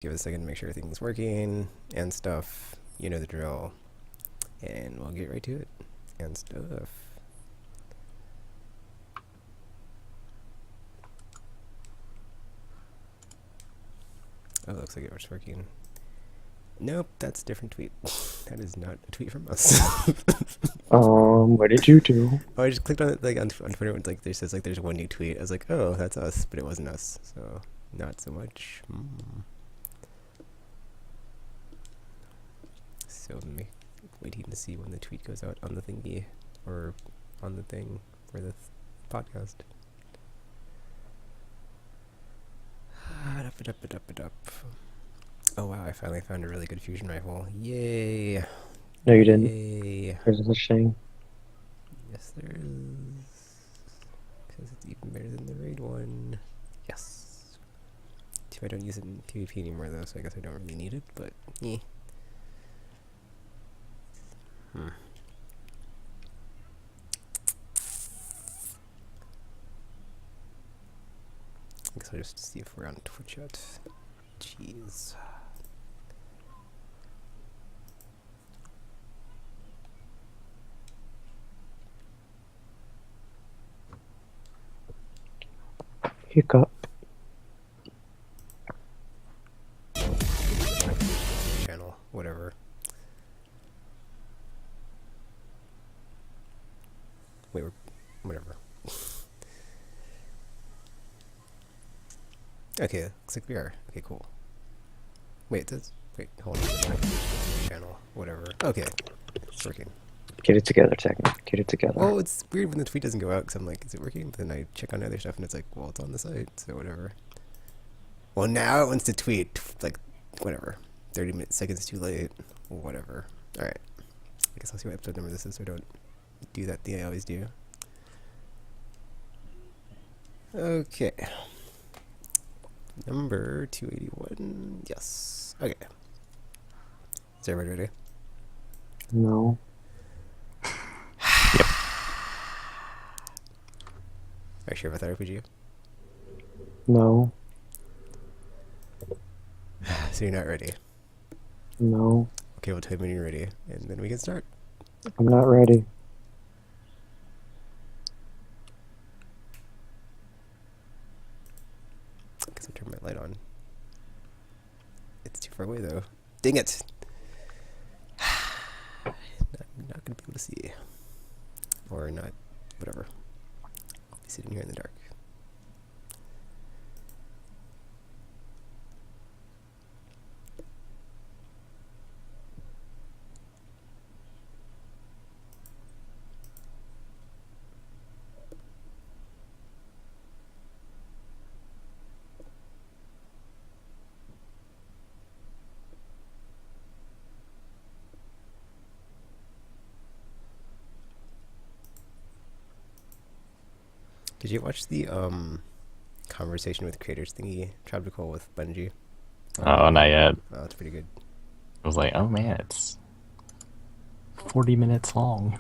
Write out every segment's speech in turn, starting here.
Give it a second to make sure everything's working and stuff. You know the drill. And we'll get right to it and stuff. Oh, looks like it was working. Nope, that's a different tweet. That is not a tweet from us. What did you do? Oh, I just clicked on it like on Twitter. It's like there's one new tweet. I was like, oh, that's us, but it wasn't us, so not so much. So waiting to see when the tweet goes out on the thingy or on the thing for the podcast. Oh wow, I finally found a really good fusion rifle. Yay! No, you didn't. Yay! There's such thing. Yes, there is. Because it's even better than the raid one. Yes. Too bad I don't use it in PvP anymore though, so I guess I don't really need it, but eh. I guess I'll just see if we're on Twitch yet. Jeez. Hiccup. Channel, whatever. Wait, whatever. Okay, looks like we are. Okay, cool. Wait, hold on. Channel, whatever. Okay, it's working. Get it together, Techno. Get it together. Well, it's weird when the tweet doesn't go out because I'm like, is it working? But then I check on other stuff and it's like, well, it's on the site, so whatever. Well, now it wants to tweet, like, whatever. 30 seconds too late. Whatever. Alright. I guess I'll see what episode number this is so I don't do that thing I always do. Okay. Number 281. Yes. Okay. Is everybody ready? No. Are you sure about that RPG? No. So you're not ready. No. Okay, well tell me when you're ready, and then we can start. I'm not ready. I guess I'll turn my light on. It's too far away though. Dang it! I'm not gonna be able to see. Or not, whatever. I'll be sitting here in the dark. Did you watch the conversation with creators thingy tropical with Bungie? Oh, not yet. Oh, it's pretty good. I was like, oh man, it's 40 minutes long.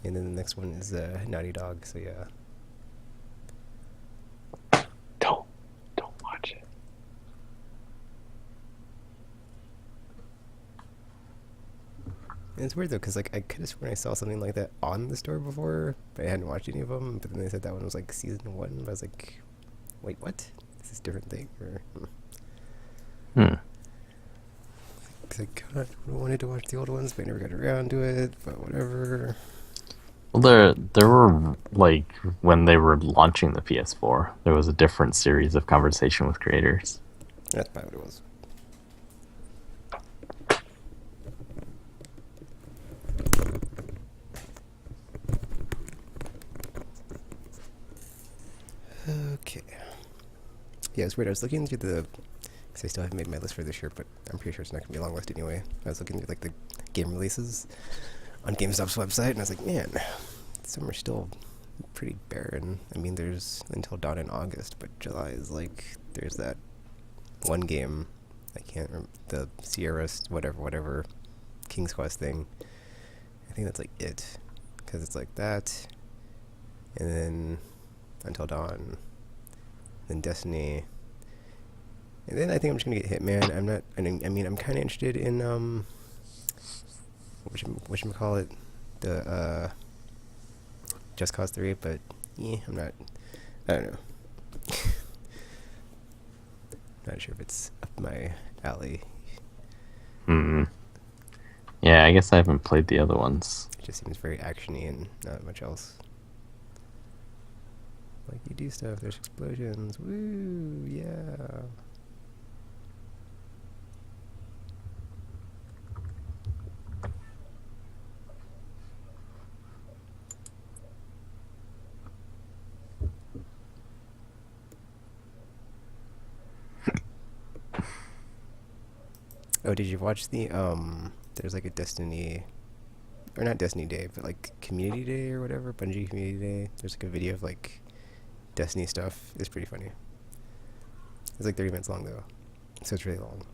And then the next one is Naughty Dog, so yeah. Don't watch it. And it's weird though, because like I could have sworn I saw something like that on the store before, but I hadn't watched any of them. But then they said that one was like season 1. But I was like, wait, what? Is this a different thing? Or because I kind of wanted to watch the old ones, but I never got around to it. But whatever. Well, there were like when they were launching the PS4, there was a different series of conversation with creators. That's probably what it was. Okay. Yeah, it's weird. I was looking through the, because I still haven't made my list for this year, but I'm pretty sure it's not going to be a long list anyway. I was looking through like the game releases on GameStop's website, and I was like, man, some are still pretty barren. I mean, there's Until Dawn in August, but July is like, there's that one game, I can't remember, the Sierra, whatever, King's Quest thing. I think that's like it, because it's like that, and then Until Dawn, then Destiny, And then I think I'm just gonna get Hitman. I'm not. I mean, I'm kind of interested in whatchamacallit, the Just Cause 3, but yeah, I'm not. I don't know. Not sure if it's up my alley. Hmm. Yeah, I guess I haven't played the other ones. It just seems very actiony and not much else. Like, you do stuff, there's explosions, woo, yeah. Oh, did you watch the, there's like a Destiny, or not Destiny Day, but like Community Day or whatever, Bungie Community Day. There's like a video of like Destiny stuff. It's pretty funny. It's like 30 minutes long though, so it's really long.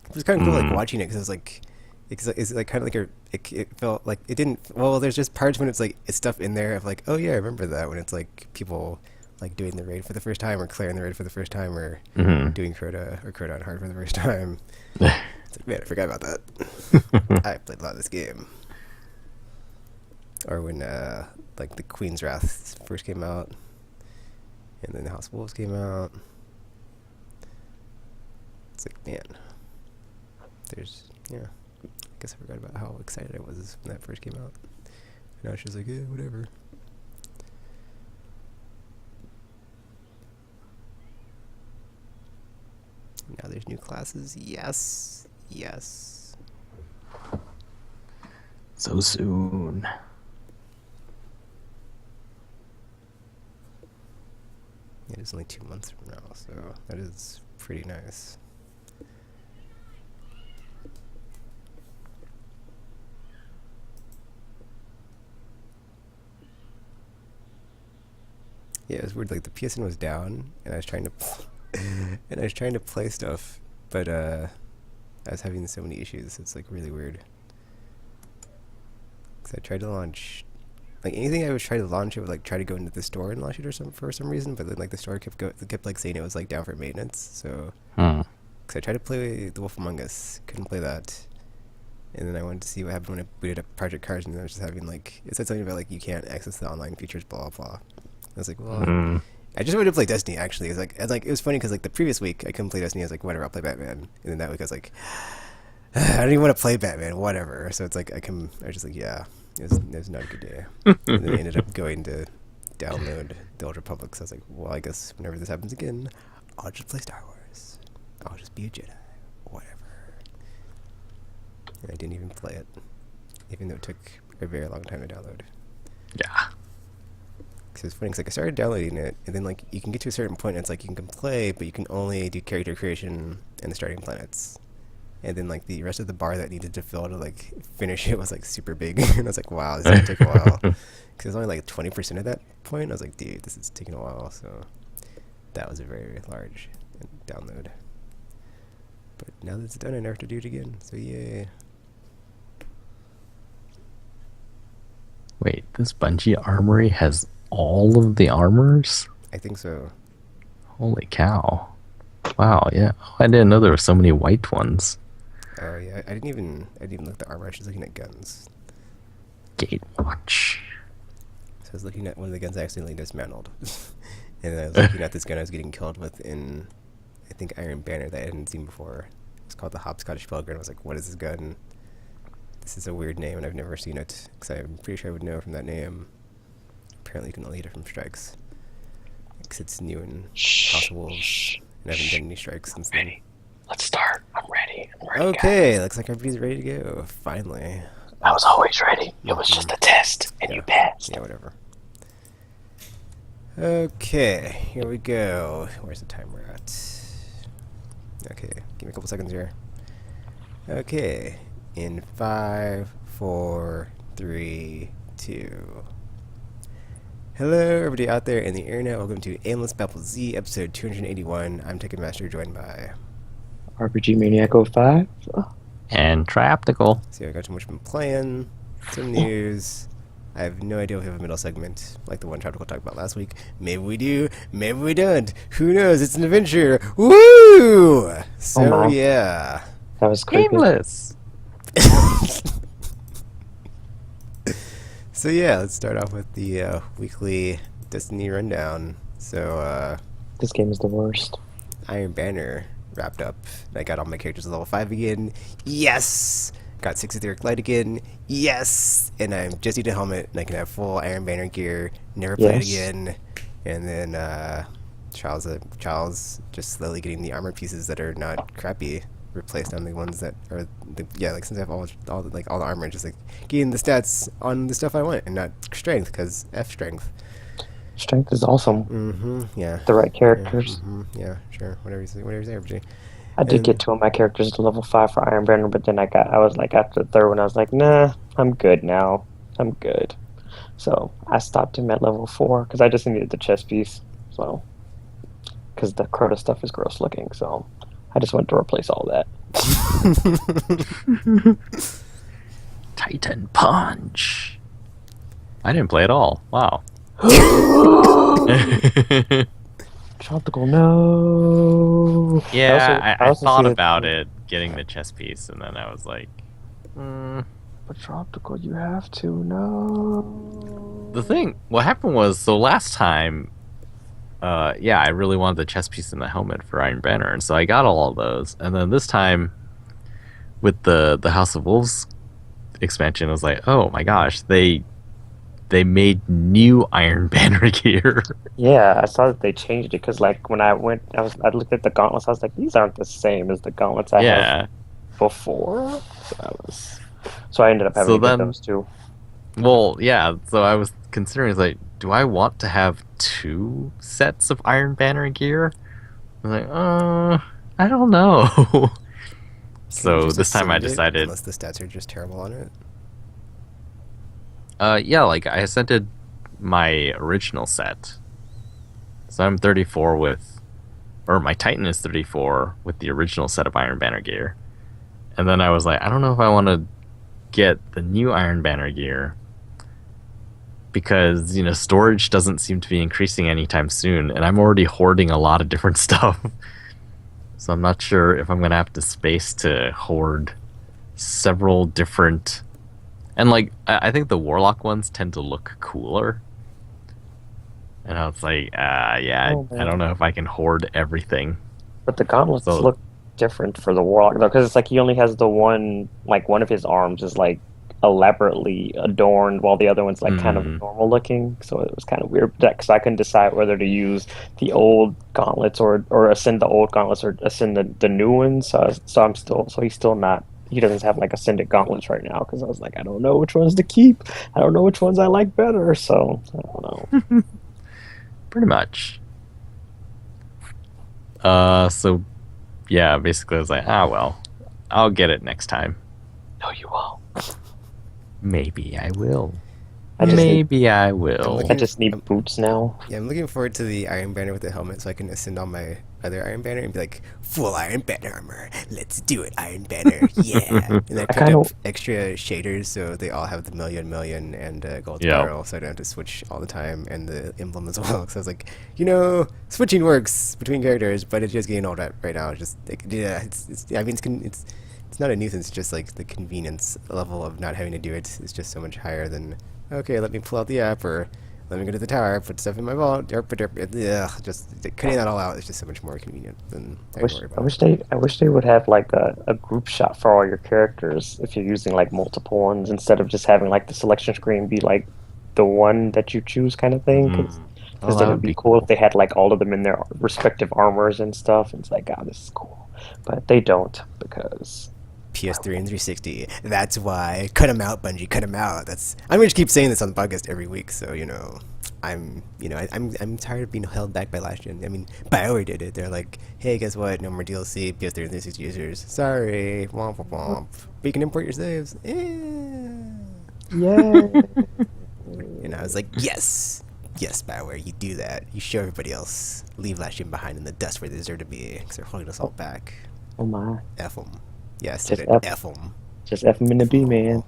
It was kind of cool like watching it because it's like kind of like it felt like it didn't. Well, there's just parts when it's like it's stuff in there of like, oh yeah, I remember that, when it's like people like doing the raid for the first time, or clearing the raid for the first time, or doing Crota or Crota on hard for the first time. It's like, man, I forgot about that. I played a lot of this game. Or when like the Queen's Wrath first came out, and then the House of Wolves came out. It's like, man, there's, yeah, I guess I forgot about how excited I was when that first came out. And now she's like, yeah, whatever. Now there's new classes. Yes, yes. So soon. It is only 2 months from now, so that is pretty nice. Yeah, it was weird. Like the PSN was down, and I was trying to, play stuff, but I was having so many issues. It's like really weird. Cause I tried to launch, like anything I would try to launch, it would like try to go into the store and launch it for some reason, but then like the store kept like saying it was like down for maintenance. So, cause I tried to play The Wolf Among Us, couldn't play that. And then I wanted to see what happened when I booted up Project Cars, and I was just having like, it said something about like you can't access the online features, blah blah blah. I was like, well, I just wanted to play Destiny. Actually, it was funny because like the previous week I couldn't play Destiny. I was like, whatever, I'll play Batman. And then that week I was like, I don't even want to play Batman, whatever. So it's like I was just like, yeah, it was not a good day. And then I ended up going to download the Old Republic. So I was like, well, I guess whenever this happens again, I'll just play Star Wars. I'll just be a Jedi, whatever. And I didn't even play it, even though it took a very long time to download. Yeah. Because it's funny, because like I started downloading it, and then like you can get to a certain point, and it's like you can play, but you can only do character creation and the starting planets. And then like the rest of the bar that needed to fill to like finish it was like super big, and I was like, wow, this is gonna take a while. Because it was only like 20% at that point. I was like, dude, this is taking a while. So that was a very large download. But now that it's done, I never have to do it again. So yay. Wait, this Bungie Armory has all of the armors? I think so. Holy cow. Wow, yeah. Oh, I didn't know there were so many white ones. Oh yeah, I didn't even look at the armor. I was just looking at guns. Gatewatch. So I was looking at one of the guns I accidentally dismantled. And then I was looking at this gun I was getting killed with in, I think, Iron Banner that I hadn't seen before. It's called the Hopscotch Pilgrim. I was like, what is this gun? This is a weird name, and I've never seen it. Because I'm pretty sure I would know from that name. Apparently you can only hit it from strikes. Because it's new in House of Wolves. And I haven't done any strikes since then. Let's start. I'm ready. Okay, looks like everybody's ready to go. Finally. I was always ready. It was just a test, and you passed. Yeah, whatever. Okay, here we go. Where's the timer at? Okay, give me a couple seconds here. Okay, in 5, 4, 3, 2. Hello, everybody out there in the internet. Welcome to Aimless Babble Z, episode 281. I'm Ticketmaster, joined by RPG Maniac 05. And Traptical. So I got too much been playing, some news, I have no idea if we have a middle segment like the one Tropical talked about last week. Maybe we do, maybe we don't. Who knows? It's an adventure. Woo! So my. yeah. That was creepy. Aimless. So yeah, let's start off with the weekly Destiny rundown. So This game is the worst. Iron Banner wrapped up. I got all my characters at level 5 again. Yes! Got 6 Etheric Light again. Yes! And I'm just need a helmet and I can have full Iron Banner gear. Never play it Yes. again. And then Charles just slowly getting the armor pieces that are not crappy replaced on the ones that are like since I have all the armor, just like getting the stats on the stuff I want and not strength, because F strength. Strength is awesome. Mm-hmm. Yeah. The right characters. Yeah, sure. Whatever you say, RPG. I did get 2 of my characters to level 5 for Iron Banner, but then I was like, after the third one, I was like, nah, I'm good now. I'm good. So I stopped him at level 4 because I just needed the chest piece. So, because the Crota stuff is gross looking, so I just went to replace all that. Titan Punch. I didn't play at all. Wow. Tropical, no. Yeah, I also thought see about it, getting the chess piece, and then I was like, But Tropical, you have to, no. The thing, what happened was, so last time, I really wanted the chess piece and the helmet for Iron Banner, and so I got all of those. And then this time, with the House of Wolves expansion, I was like, oh my gosh, they made new Iron Banner gear. Yeah, I saw that they changed it because, like, when I looked at the gauntlets. I was like, these aren't the same as the gauntlets I had before. So I ended up having to get those too. Well, yeah. So I was considering, like, do I want to have 2 sets of Iron Banner gear? I was like, I don't know. So this time I decided, unless the stats are just terrible on it. like I ascended my original set. So I'm 34 my Titan is 34 with the original set of Iron Banner gear. And then I was like, I don't know if I want to get the new Iron Banner gear because, storage doesn't seem to be increasing anytime soon, and I'm already hoarding a lot of different stuff. So I'm not sure if I'm going to have the space to hoard several different. And, like, I think the Warlock ones tend to look cooler. And I was like, I don't know if I can hoard everything. But the gauntlets look different for the Warlock, though, because it's like he only has the one, like, one of his arms is, like, elaborately adorned, while the other one's, like, kind of normal looking. So it was kind of weird, because I couldn't decide whether to use the old gauntlets or ascend the old gauntlets or ascend the new ones. So he's still not. He doesn't have like ascended gauntlets right now because I was like, I don't know which ones to keep. I don't know which ones I like better. So I don't know. Pretty much. So yeah, basically I was like, well, I'll get it next time. No, you won't. Maybe I will. I just need boots now. Yeah, I'm looking forward to the Iron Banner with the helmet so I can ascend on my other Iron Banner and be like, full Iron Banner armor. Let's do it, Iron Banner. Yeah. And then I picked up extra shaders so they all have the million and gold spiral, so I don't have to switch all the time, and the emblem as well. So I was like, switching works between characters, but it's just getting old right now. It's just like, it's not a nuisance. It's just like the convenience level of not having to do it is just so much higher than, okay, let me pull out the app, or let me go to the tower, put stuff in my vault. Just cutting that all out is just so much more convenient than I worry about. I wish they would have like a group shot for all your characters if you're using like multiple ones, instead of just having like the selection screen be like the one that you choose kind of thing. Because that would be cool if they had like all of them in their respective armors and stuff. And it's like, this is cool, but they don't, because PS3 and 360. That's why. Cut them out, Bungie. Cut them out. I'm gonna keep saying this on the podcast every week. So I'm tired of being held back by last gen. I mean, BioWare did it. They're like, hey, guess what? No more DLC. PS3 and 360 users. Sorry. Womp womp womp. But you can import your saves. Yeah. And I was like, yes, BioWare, you do that. You show everybody else. Leave last gen behind in the dust where they deserve to be, because they're holding us all back. Oh my. F them. Yes, just F them. Just F them in the B, man.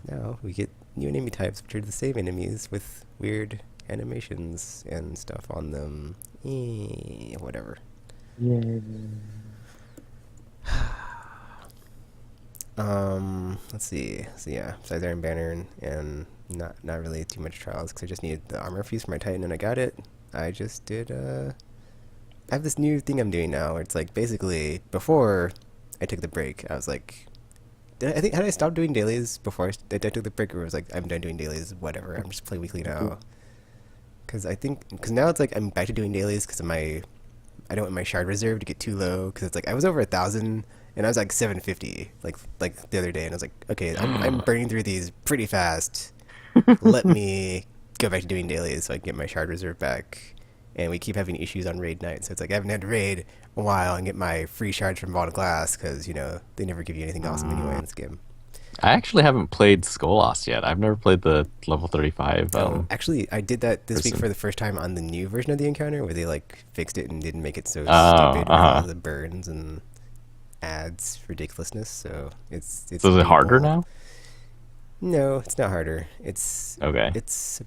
Now we get new enemy types, which are the same enemies with weird animations and stuff on them. Whatever. Yeah. Let's see. So yeah, besides Iron Banner and not really too much trials because I just needed the armor fuse for my Titan and I got it. I just did. I have this new thing I'm doing now where it's like basically before I took the break, I was like, had I stopped doing dailies before I took the break, or it was like I'm done doing dailies, whatever. I'm just playing weekly now. Because now it's like I'm back to doing dailies because I don't want my shard reserve to get too low because it's like I was over 1,000 and I was like 750 like the other day and I was like, okay, I'm burning through these pretty fast. Let me go back to doing dailies so I can get my shard reserve back. And we keep having issues on raid night, so it's like I haven't had to raid a while and get my free shards from Vault of Glass because they never give you anything awesome anyway in this game. I actually haven't played Skolas yet. I've never played the level 35. Actually, I did that this week for the first time on the new version of the encounter where they like fixed it and didn't make it so stupid with all the burns and ads ridiculousness. So it's so is it harder now? No, it's not harder. It's okay. It's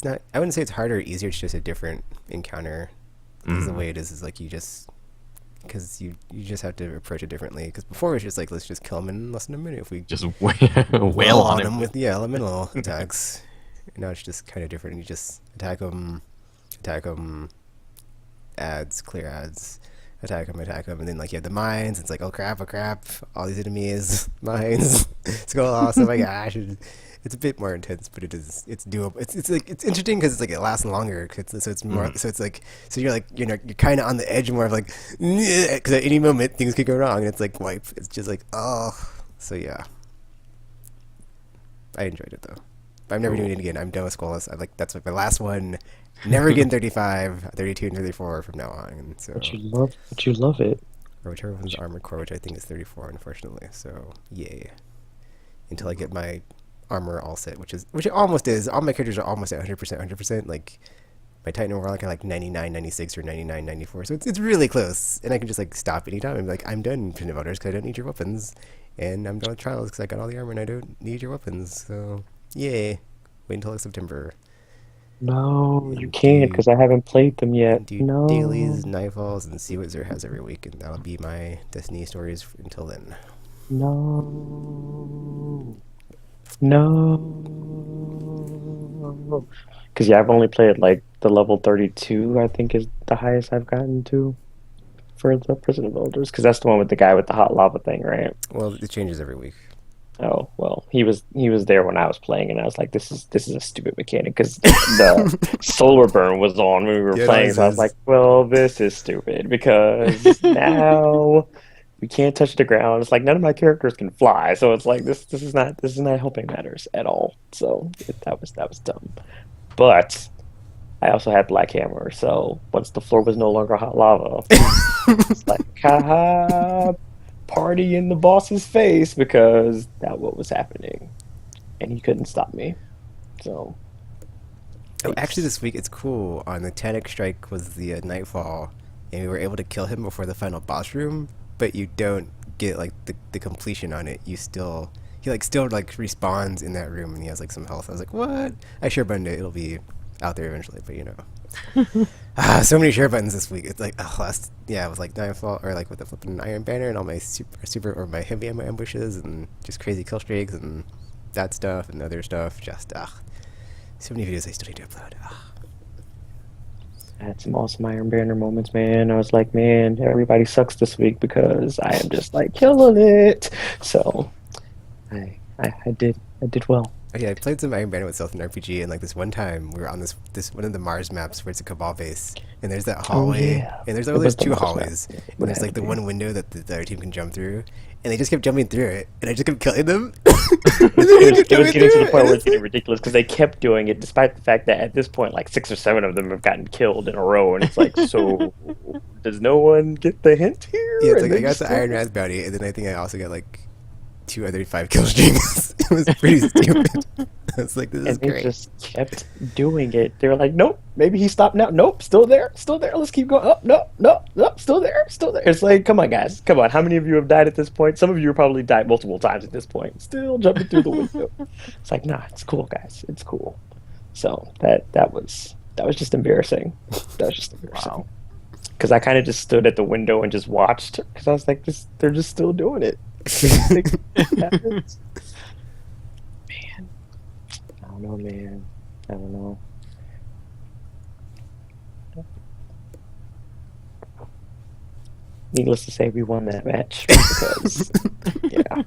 not. I wouldn't say it's harder or easier. It's just a different encounter. Because the way it is like you just have to approach it differently. Because before it was just like let's just kill him in less than a minute if we just wail on him with elemental attacks. And now it's just kind of different. You just attack them, ads, clear ads, attack them, and then like you have the mines. It's like oh crap, all these enemies, mines, Skolas. Oh my gosh. It's a bit more intense, but it's doable. It's interesting because it's like it lasts longer. So it's more. So it's like you're kind of on the edge more of like because at any moment things could go wrong and it's like wipe. It's just like oh. So yeah, I enjoyed it though. But I'm never doing it again. I'm done with Skolas. That's like my last one. Never again 35, 32, and 34 from now on. And so. But you love it. Or whichever one's armor core, which I think is 34, unfortunately. So yay. Until I get my armor all set, which it almost is. All my characters are almost at 100%. Like my Titan overall like 99, 96 or 99, 94. So it's really close, and I can just like stop anytime. I'm like I'm done Infinite Voters because I don't need your weapons, and I'm done with Trials because I got all the armor and I don't need your weapons. So yay! Wait until like September. No, you can't because I haven't played them yet. Do no dailies, nightfalls, and see what Zer has every week, and that'll be my Destiny stories until then. No, because I've only played like the level 32. I think is the highest I've gotten to for the Prison of Elders. Because that's the one with the guy with the hot lava thing, right? Well, it changes every week. Oh well, he was there when I was playing, and I was like, "This is a stupid mechanic." Because the solar burn was on when we were playing, so I was like, "Well, this is stupid because now." We can't touch the ground. It's like none of my characters can fly, so it's like this is not helping matters at all. So that was dumb. But I also had Black Hammer, so once the floor was no longer hot lava, it's like haha, party in the boss's face because that's what was happening, and he couldn't stop me. So. Oh, actually, this week it's cool. On the Tanic Strike was the Nightfall, and we were able to kill him before the final boss room. But you don't get like the completion on it. He still respawns in that room and he has like some health. I was like, what? I share buttoned it. It'll be out there eventually, but so many share buttons this week. It's like it was like Nightfall or like with the flipping Iron Banner and all my super or my heavy ammo ambushes and just crazy kill streaks and that stuff and other stuff. Just so many videos I still need to upload. I had some awesome Iron Banner moments, man. I was like, man, everybody sucks this week because I am just like killing it. So I did well. Oh, yeah, I played some Iron Banner with Stealth and RPG, and like this one time we were on this one of the Mars maps where it's a Cabal base, and there's that hallway, and there's two hallways, and there's like the one window that the other team can jump through, and they just kept jumping through it, and I just kept killing them. It was getting to the point where it's getting ridiculous because they kept doing it despite the fact that at this point like 6 or 7 of them have gotten killed in a row, and it's like, so does no one get the hint here? Yeah, it's like I got the Iron Raz bounty, and then I think I also got like 2 other 5 kill streaks. It was pretty stupid. was like, this is And they great. just kept doing it. They were like, nope, maybe he stopped now. Nope, still there, still there. Let's keep going. Oh, no, no, no, still there, still there. It's like, come on, guys, come on. How many of you have died at this point? Some of you have probably died multiple times at this point. Still jumping through the window. It's like, nah, it's cool, guys. It's cool. So that was just embarrassing. That was just embarrassing. Wow. Because I kind of just stood at the window and just watched. Because I was like, they're just still doing it. Man, I don't know, man. I don't know. Needless to say, we won that match because, yeah.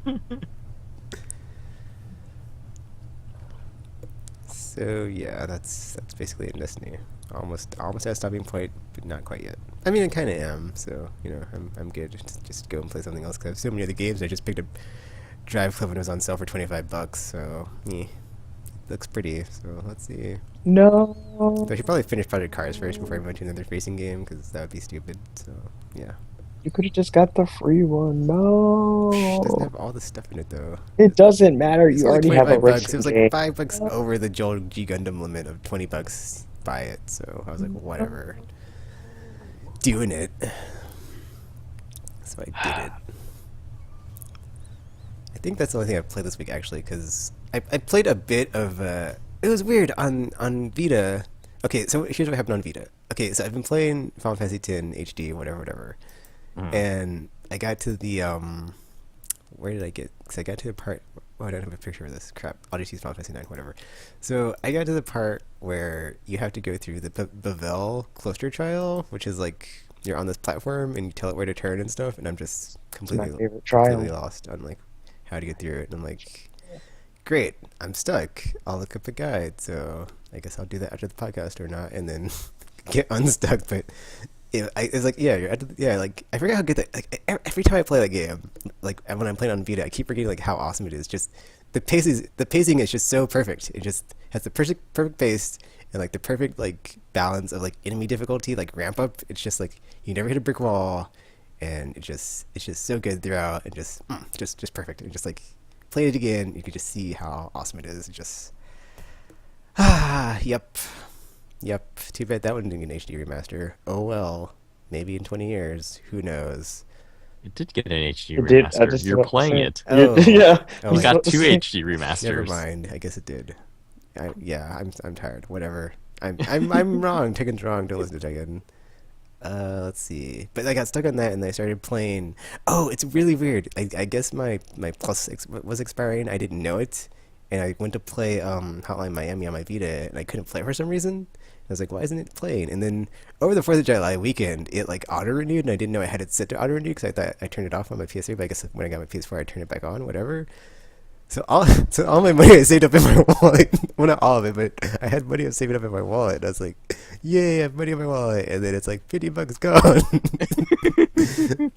So yeah, that's basically it in Destiny. Almost at a stopping point, but not quite yet. I mean, I kind of am. So you know, I'm good. Just go and play something else. Cause I have so many other games. I just picked up Drive Club when it was on sale for $25. So yeah, looks pretty. So let's see. No. So I should probably finish Project Cars first before I move to another racing game, because that would be stupid. So yeah. You could have just got the free one. It doesn't No. have all the stuff in it though. It doesn't matter. It's You only already have a 25 bucks. racing It was like game. $5 over the Joel G Gundam limit of $20. Buy it. So I was like, whatever. Doing it. So I did it. I think that's the only thing I've played this week actually, because I played a bit of. It was weird on Vita. Okay, so here's what happened on Vita. Okay, so I've been playing Final Fantasy X HD, whatever. And I got to the where did I get? Because I got to the part. Oh, I don't have a picture of this. Crap. I'll just use Final Fantasy 9, whatever. So I got to the part where you have to go through the Bavel Cloister Trial, which is like you're on this platform and you tell it where to turn and stuff. And I'm just It's my completely favorite trial. lost on like how to get through it. And I'm like, great, I'm stuck. I'll look up a guide. So I guess I'll do that after the podcast or not, and then get unstuck. But it's like, yeah, like I forget how good that. Like every time I play that game, like when I'm playing on Vita, I keep forgetting like how awesome it is. Just the pacing is just so perfect. It just has the perfect pace and like the perfect like balance of like enemy difficulty, like ramp up. It's just like you never hit a brick wall, and it's just so good throughout, and just perfect. And just like play it again, you can just see how awesome it is. It just yep. Too bad that one didn't get an HD remaster. Oh well. Maybe in 20 years. Who knows? It did get an HD It did, I remaster. just You're about to playing say. it. Oh. Yeah. Oh, You I- got two see. HD remasters. Never mind. I guess it did. I'm tired. Whatever. I'm wrong. Tekken's wrong. Don't listen to Tekken. Let's see. But I got stuck on that and I started playing. Oh, it's really weird. I guess my plus was expiring. I didn't know it, and I went to play Hotline Miami on my Vita, and I couldn't play for some reason. I was like, why isn't it playing? And then over the 4th of July weekend, it like auto renewed, and I didn't know I had it set to auto renew because I thought I turned it off on my PS3. But I guess when I got my PS4, I turned it back on. Whatever. So all my money I saved up in my wallet. Well, not all of it, but I had money I saved up in my wallet. And I was like, yay, I have money in my wallet. And then it's like $50 gone.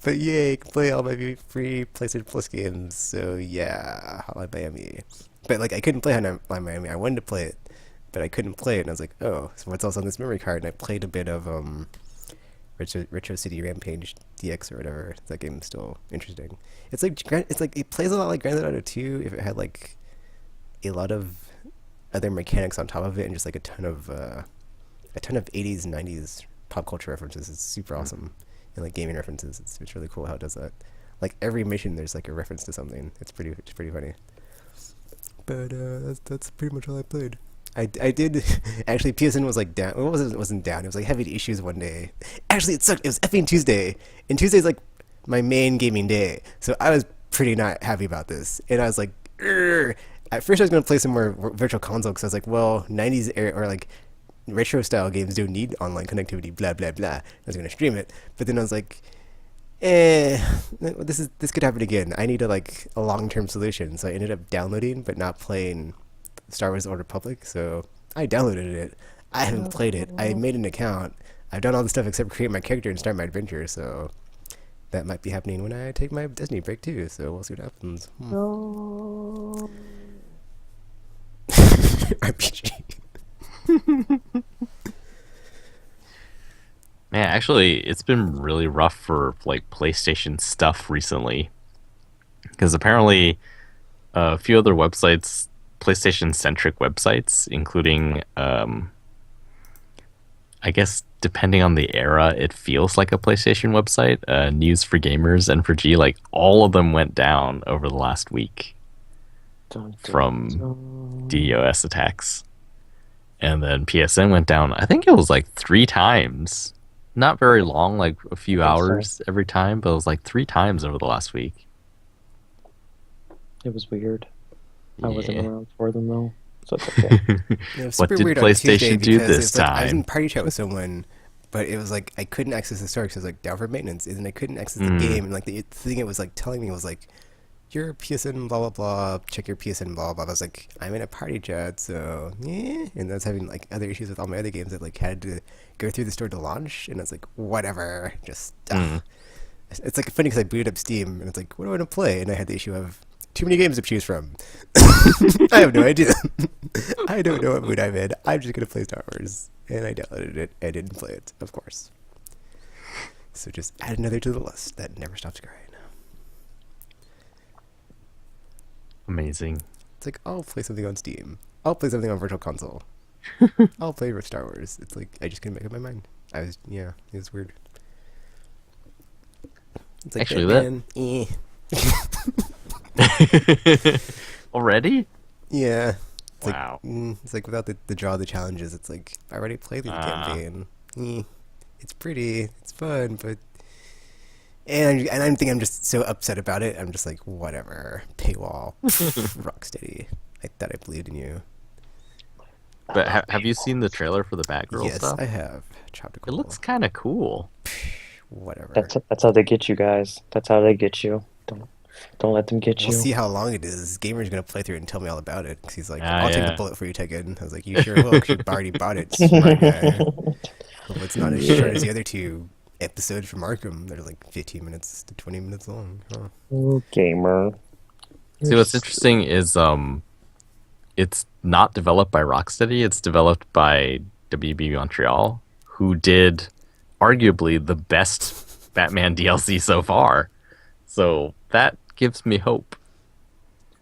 But yay, I can play all my free PlayStation Plus games. So yeah, Hotline Miami. But like I couldn't play Hotline Miami. I wanted to play it, but I couldn't play it. And I was like, oh, so what's else on this memory card? And I played a bit of Retro City Rampage DX or whatever. That game's still interesting. It's like it plays a lot like Grand Theft Auto 2 if it had like a lot of other mechanics on top of it and just like a ton of 80s and 90s pop culture references. It's super awesome. And like gaming references. It's really cool how it does that. Like every mission there's like a reference to something. It's pretty funny. But that's pretty much all I played. I did actually. PSN was like down. Well, it wasn't down. It was like having issues one day. Actually, it sucked. It was effing Tuesday, and Tuesday's like my main gaming day. So I was pretty not happy about this, and I was like, "Urgh." At first I was gonna play some more Virtual Console because I was like, well, 90s era or like retro style games don't need online connectivity. Blah blah blah. I was gonna stream it, but then I was like, this could happen again. I need a long-term solution. So I ended up downloading but not playing Star Wars: The Old Republic. So I downloaded it. I haven't played it. I made an account. I've done all the stuff except create my character and start my adventure. So that might be happening when I take my Disney break too. So we'll see what happens. No. RPG. Man, actually, it's been really rough for like PlayStation stuff recently, because apparently a few other websites PlayStation-centric websites, including, I guess, depending on the era, it feels like a PlayStation website. News for Gamers and for G, like all of them went down over the last week from DOS attacks. And then PSN went down, I think it was like 3 times. Not very long, like a few hours every time, but it was like 3 times over the last week. It was weird. Yeah. I wasn't around for them though, so it's okay. It was What super did weird PlayStation on Tuesday do because this it's like, I was in time? party chat with someone, but it was like I couldn't access the store because it was like down for maintenance, and I couldn't access the game, and like the thing it was like telling me was like, your PSN blah blah blah, check your PSN blah blah. I was like, I'm in a party chat, so yeah, and I was having like other issues with all my other games that like had to go through the store to launch, and I was like, whatever, just. It's like funny because I booted up Steam, and it's like, what do I want to play? And I had the issue of too many games to choose from. I have no idea. I don't know what mood I'm in. I'm just gonna play Star Wars, and I downloaded it. I didn't play it, of course. So just add another to the list that never stops growing. Amazing. It's like, I'll play something on Steam. I'll play something on Virtual Console. I'll play with Star Wars. It's like I just couldn't make up my mind. It was weird. It's like Actually, Batman, Already? yeah. It's Wow. like, it's like without the draw of the challenges, it's like I already played the campaign. It's pretty, it's fun, but and I think I'm just so upset about it. I'm just like, whatever, paywall, Rocksteady. I thought I believed in you. But have you seen the trailer for the Batgirl Yes, stuff? I have. It looks kind of cool. Whatever. That's how they get you guys. That's how they get you. Don't let them get you. We'll see how long it is. Gamer's gonna play through it and tell me all about it. Cause he's like, Ah, I'll take yeah. the bullet for you, Tekken. I was like, you sure will, cause you already bought it, smart guy. Hope it's not as short as the other 2 episodes from Arkham. They're like 15 minutes to 20 minutes long. Huh. Gamer. See, what's interesting is it's not developed by Rocksteady. It's developed by WB Montreal, who did arguably the best Batman DLC so far. So that gives me hope.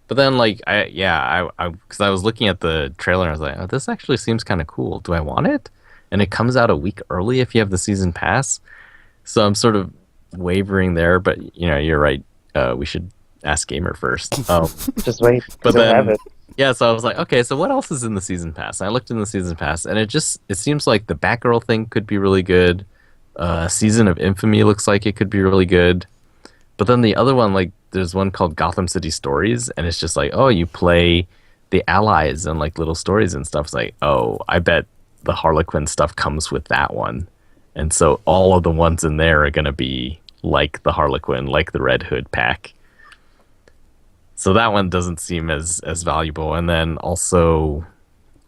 But then, like, because I was looking at the trailer, and I was like, oh, this actually seems kind of cool. Do I want it? And it comes out a week early if you have the season pass. So I'm sort of wavering there, but you're right. We should ask Gamer first. Just wait. But They'll have then, it. yeah, so I was like, okay, so what else is in the season pass? And I looked in the season pass, and it seems like the Batgirl thing could be really good. Season of Infamy looks like it could be really good. But then the other one, like, there's one called Gotham City Stories, and it's just like, oh, you play the allies and like little stories and stuff. It's like, oh, I bet the Harlequin stuff comes with that one. And so all of the ones in there are going to be like the Harlequin, like the Red Hood pack. So that one doesn't seem as valuable. And then also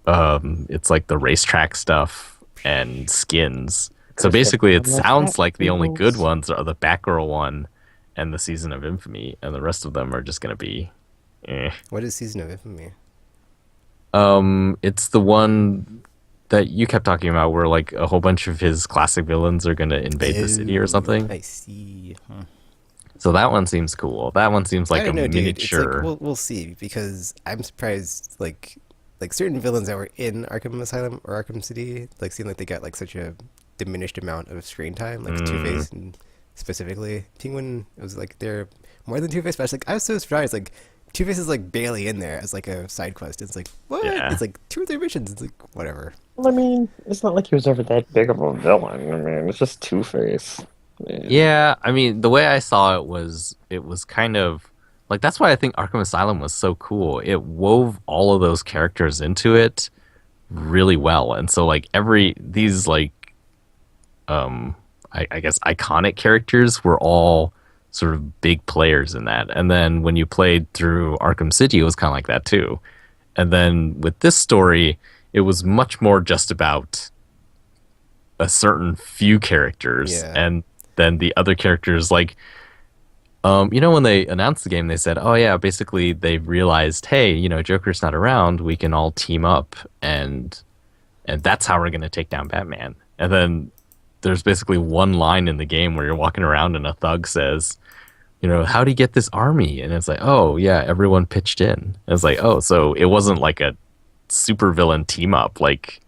it's like the racetrack stuff and skins. So basically it sounds like the only good ones are the Batgirl one and the Season of Infamy, and the rest of them are just going to be What is Season of Infamy? It's the one that you kept talking about where like a whole bunch of his classic villains are going to invade the city or something. I see. So that one seems cool. That one seems like I don't know, dude. miniature. It's like, we'll see, because I'm surprised, like certain villains that were in Arkham Asylum or Arkham City, like seem like they got like such a diminished amount of screen time, like Two-Face and specifically Penguin. It was like they're more than Two-Face, but I was so surprised. Like Two-Face is like barely in there as like a side quest. It's like, what? Yeah. It's like 2 or 3 missions. It's like, whatever. Well, I mean, it's not like he was ever that big of a villain. I mean, it's just Two-Face. Yeah, I mean, the way I saw it was kind of like, that's why I think Arkham Asylum was so cool. It wove all of those characters into it really well. And so like these like I guess iconic characters were all sort of big players in that. And then when you played through Arkham City, it was kind of like that too. And then with this story, it was much more just about a certain few characters. Yeah. And then the other characters, like, when they announced the game, they said, oh yeah, basically they realized, hey, Joker's not around, we can all team up and that's how we're going to take down Batman. And then there's basically one line in the game where you're walking around and a thug says, how do you get this army? And it's like, oh yeah, everyone pitched in. And it's like, oh, so it wasn't like a supervillain team up like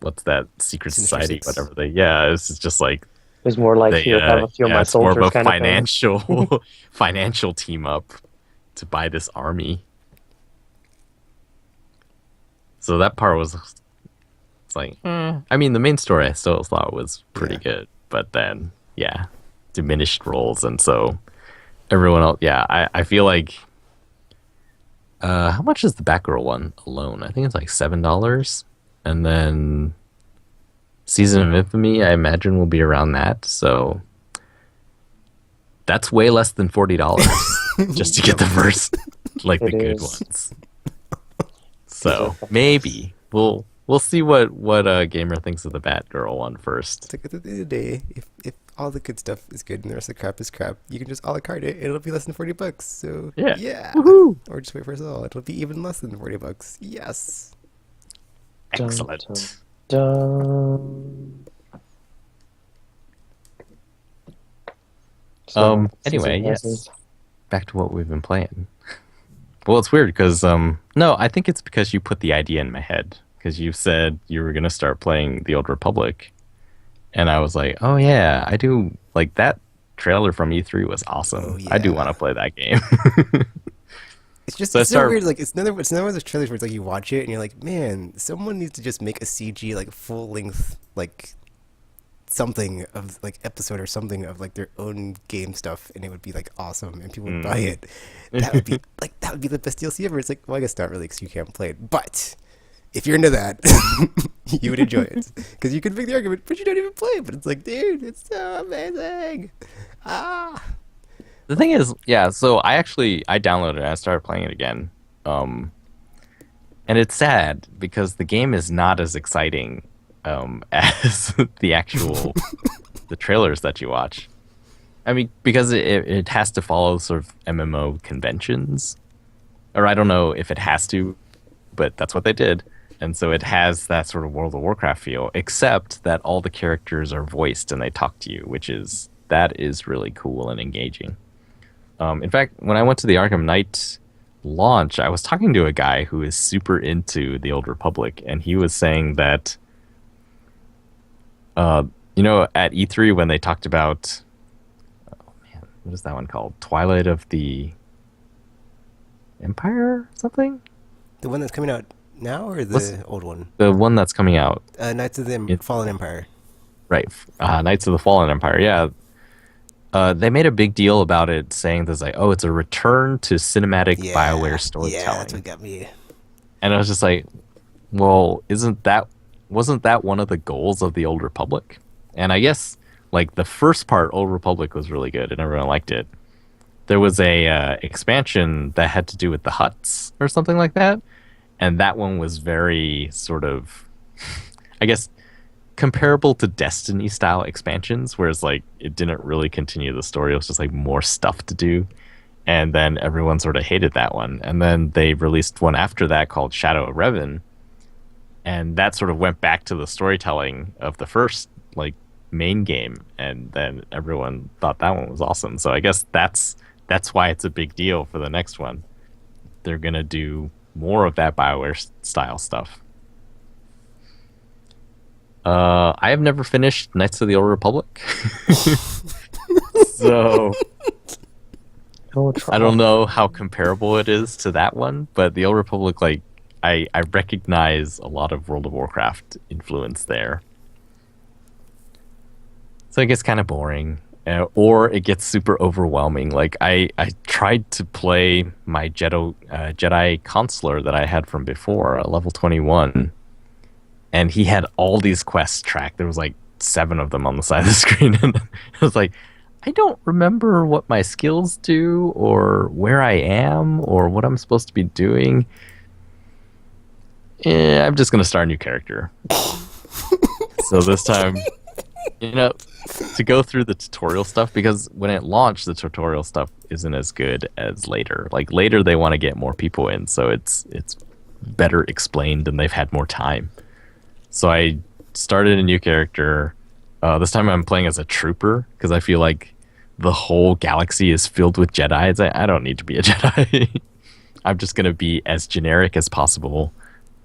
what's that Secret Sinister Society, Six. whatever they. Yeah, it's just like It was more like they, here, have a few of my it's more of soldiers a kind of thing. financial team up to buy this army. So that part was, it's like, I mean, the main story I still thought was pretty good, but then diminished roles, and so everyone else. Yeah, I feel like. How much is the Batgirl one alone? I think it's like $7, and then Season of Infamy, I imagine, will be around that. So that's way less than $40 just to get the first, like the good ones. So maybe we'll see what Gamer thinks of the Batgirl one first. It's like at the end of the day, if all the good stuff is good and the rest of the crap is crap, you can just a la carte it. It'll be less than $40. So yeah. Woohoo! Or just wait for us all. It'll be even less than $40. Yes. Excellent. Dun. Anyway, yes. Back to what we've been playing. Well, it's weird because no, I think it's because you put the idea in my head, because you said you were gonna start playing the Old Republic, and I was like, oh yeah, I do. Like that trailer from E3 was awesome. Oh, yeah. I do want to play that game. It's just So I it's so start- weird. Like it's none of those trailers where it's like you watch it and you're like, man, someone needs to just make a CG like full length like something of like episode or something of like their own game stuff, and it would be like awesome, and people would buy it. That would be the best DLC ever. It's like, well, I guess not really because you can't play it, but if you're into that, you would enjoy it because you could make the argument, but you don't even play it. But it's like, dude, it's so amazing. The thing is, so I downloaded it and I started playing it again. And it's sad because the game is not as exciting as the actual the trailers that you watch. I mean, because it has to follow sort of MMO conventions. Or I don't know if it has to, but that's what they did. And so it has that sort of World of Warcraft feel, except that all the characters are voiced and they talk to you, that is really cool and engaging. In fact, when I went to the Arkham Knight launch, I was talking to a guy who is super into the Old Republic, and he was saying that, at E3 when they talked about, oh man, what is that one called? Twilight of the Empire or something? The one that's coming out now, or the old one? The one that's coming out. Knights of the Fallen Empire. Right. Knights of the Fallen Empire, yeah. They made a big deal about it, saying there's like, oh, it's a return to cinematic BioWare storytelling. Yeah, that's what got me. And I was just like, well, wasn't that one of the goals of the Old Republic? And I guess like the first part, Old Republic, was really good and everyone liked it. There was a expansion that had to do with the huts or something like that, and that one was very sort of, I guess, comparable to Destiny style expansions, whereas like it didn't really continue the story. It was just like more stuff to do, and then everyone sort of hated that one. And then they released one after that called Shadow of Revan, and that sort of went back to the storytelling of the first like main game, and then everyone thought that one was awesome. So I guess that's why it's a big deal for the next one. They're gonna do more of that BioWare style stuff. I have never finished Knights of the Old Republic. So I don't know how comparable it is to that one, but the Old Republic, like, I recognize a lot of World of Warcraft influence there. So it gets kind of boring, or it gets super overwhelming. Like, I tried to play my Jedi Consular that I had from before, level 21, and he had all these quests tracked. There was like 7 of them on the side of the screen, and I was like, I don't remember what my skills do, or where I am, or what I'm supposed to be doing. I'm just going to start a new character. So this time, to go through the tutorial stuff, because when it launched, the tutorial stuff isn't as good as later. Like, later they want to get more people in, so it's better explained and they've had more time. So I started a new character. This time I'm playing as a trooper, because I feel like the whole galaxy is filled with Jedi. It's like, I don't need to be a Jedi. I'm just gonna be as generic as possible,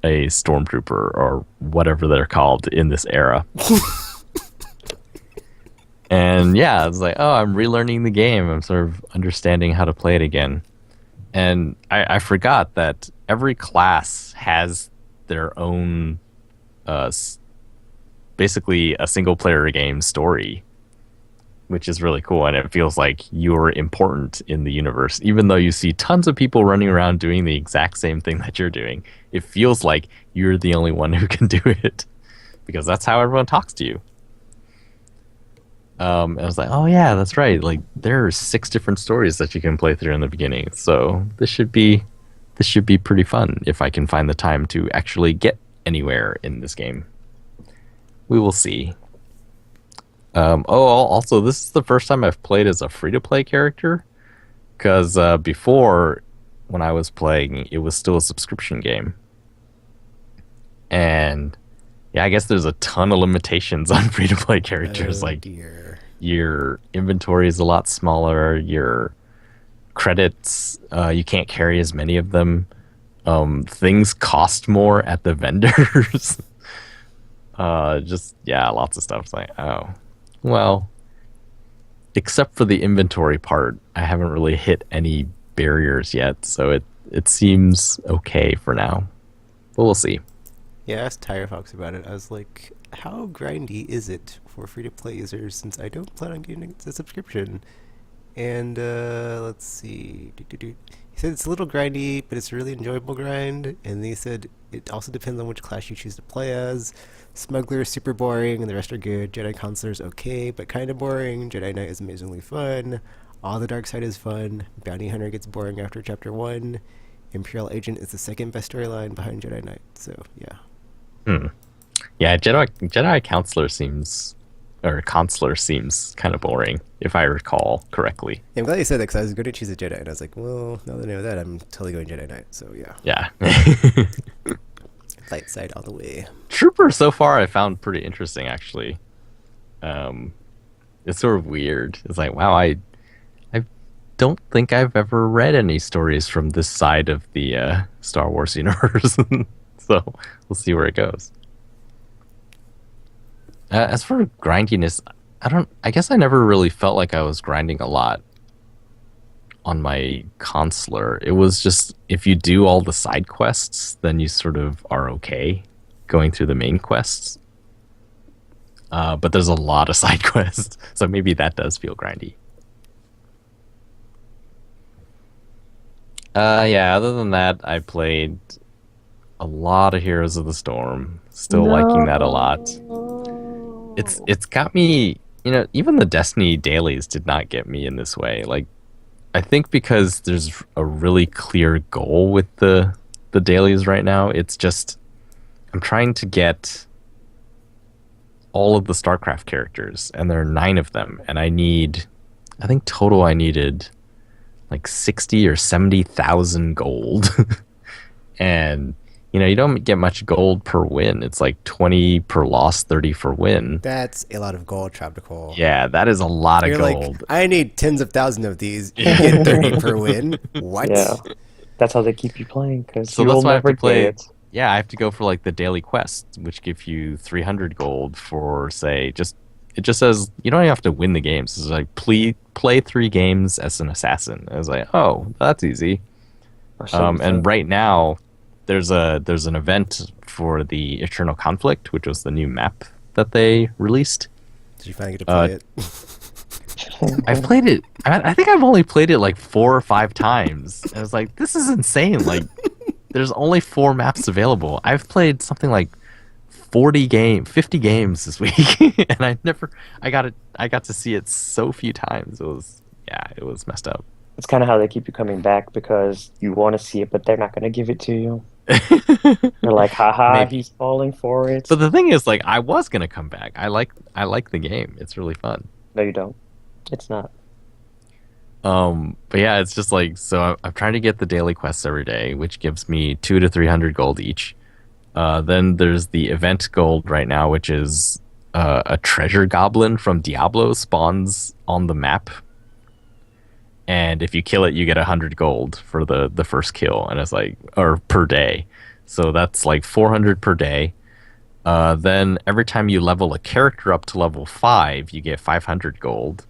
a stormtrooper or whatever they're called in this era. And yeah, it's like, oh, I'm relearning the game. I'm sort of understanding how to play it again. And I forgot that every class has their own, basically a single player game story, which is really cool. And it feels like you're important in the universe. Even though you see tons of people running around doing the exact same thing that you're doing, it feels like you're the only one who can do it, because that's how everyone talks to you. And I was like, oh yeah, that's right. Like, there are 6 different stories that you can play through in the beginning. So this should be pretty fun if I can find the time to actually get anywhere in this game. We will see. Also, this is the first time I've played as a free-to-play character, because before, when I was playing, it was still a subscription game. And yeah, I guess there's a ton of limitations on free-to-play characters. Dear. Your inventory is a lot smaller. Your credits, you can't carry as many of them. Things cost more at the vendors. Lots of stuff. It's like, oh, well, except for the inventory part, I haven't really hit any barriers yet. So it seems okay for now, but we'll see. Yeah, I asked Tire Fox about it. I was like, how grindy is it for free-to-play users, since I don't plan on getting a subscription? And, let's see. He said it's a little grindy, but it's a really enjoyable grind. And then he said it also depends on which class you choose to play as. Smuggler is super boring, and the rest are good. Jedi Consular is okay, but kind of boring. Jedi Knight is amazingly fun. All the Dark Side is fun. Bounty Hunter gets boring after Chapter 1. Imperial Agent is the second best storyline behind Jedi Knight, so yeah. Yeah, Jedi Counselor seems kind of boring, if I recall correctly. Yeah, I'm glad you said that, because I was going to choose a Jedi, and I was like, well, now that I know that, I'm totally going Jedi Knight, so yeah. Yeah. Light side all the way. Trooper so far I found pretty interesting, actually. It's sort of weird. It's like, wow, I don't think I've ever read any stories from this side of the Star Wars universe. So we'll see where it goes. As for grindiness, I guess I never really felt like I was grinding a lot on my consular. It was just, if you do all the side quests, then you sort of are okay going through the main quests. But there's a lot of side quests, so maybe that does feel grindy. Other than that, I played a lot of Heroes of the Storm. Still liking that a lot. It's got me, even the Destiny dailies did not get me in this way. Like, I think because there's a really clear goal with the dailies right now. It's just, I'm trying to get all of the StarCraft characters, and there are 9 of them, and I think total I needed like 60 or 70,000 gold. And you don't get much gold per win. It's like 20 per loss, 30 for win. That's a lot of gold, Traptical. Yeah, that is a lot of gold. Like, I need tens of thousands of these. You get 30 per win. What? Yeah, that's how they keep you playing, because so that's why I have to play it. Yeah, I have to go for like the daily quests, which give you 300 gold for, say, it just says you don't even have to win the games. It's like play 3 games as an assassin. I was like, oh, that's easy. And right now, there's an event for the Eternal Conflict, which was the new map that they released. Did you finally get to play it? I've played it. I think I've only played it like 4 or 5 times. I was like, this is insane. Like, there's only 4 maps available. I've played something like 50 games this week, and I got to see it so few times. It was messed up. It's kind of how they keep you coming back, because you want to see it, but they're not going to give it to you. They're like, haha, maybe. He's falling for it. But the thing is, like, I was going to come back. I like the game. It's really fun. No, you don't. It's not. But yeah, it's just like, so I'm trying to get the daily quests every day, which gives me 200 to 300 gold each. Then there's the event gold right now, which is a treasure goblin from Diablo spawns on the map and if you kill it, you get 100 gold for the first kill, and it's like, or per day. So that's like 400 per day. Then every time you level a character up to level 5, you get 500 gold.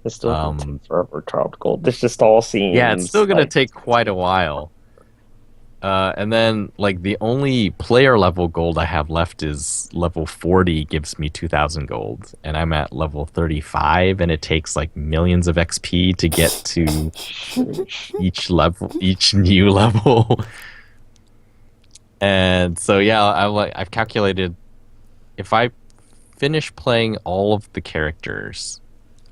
It's still gonna take forever to drop gold. This just all seems Yeah, it's still gonna like take quite a while. And then, like, the only player level gold I have left is level 40 gives me 2,000 gold. And I'm at level 35, and it takes, like, millions of XP to get to each new level. And so, yeah, I've calculated if I finish playing all of the characters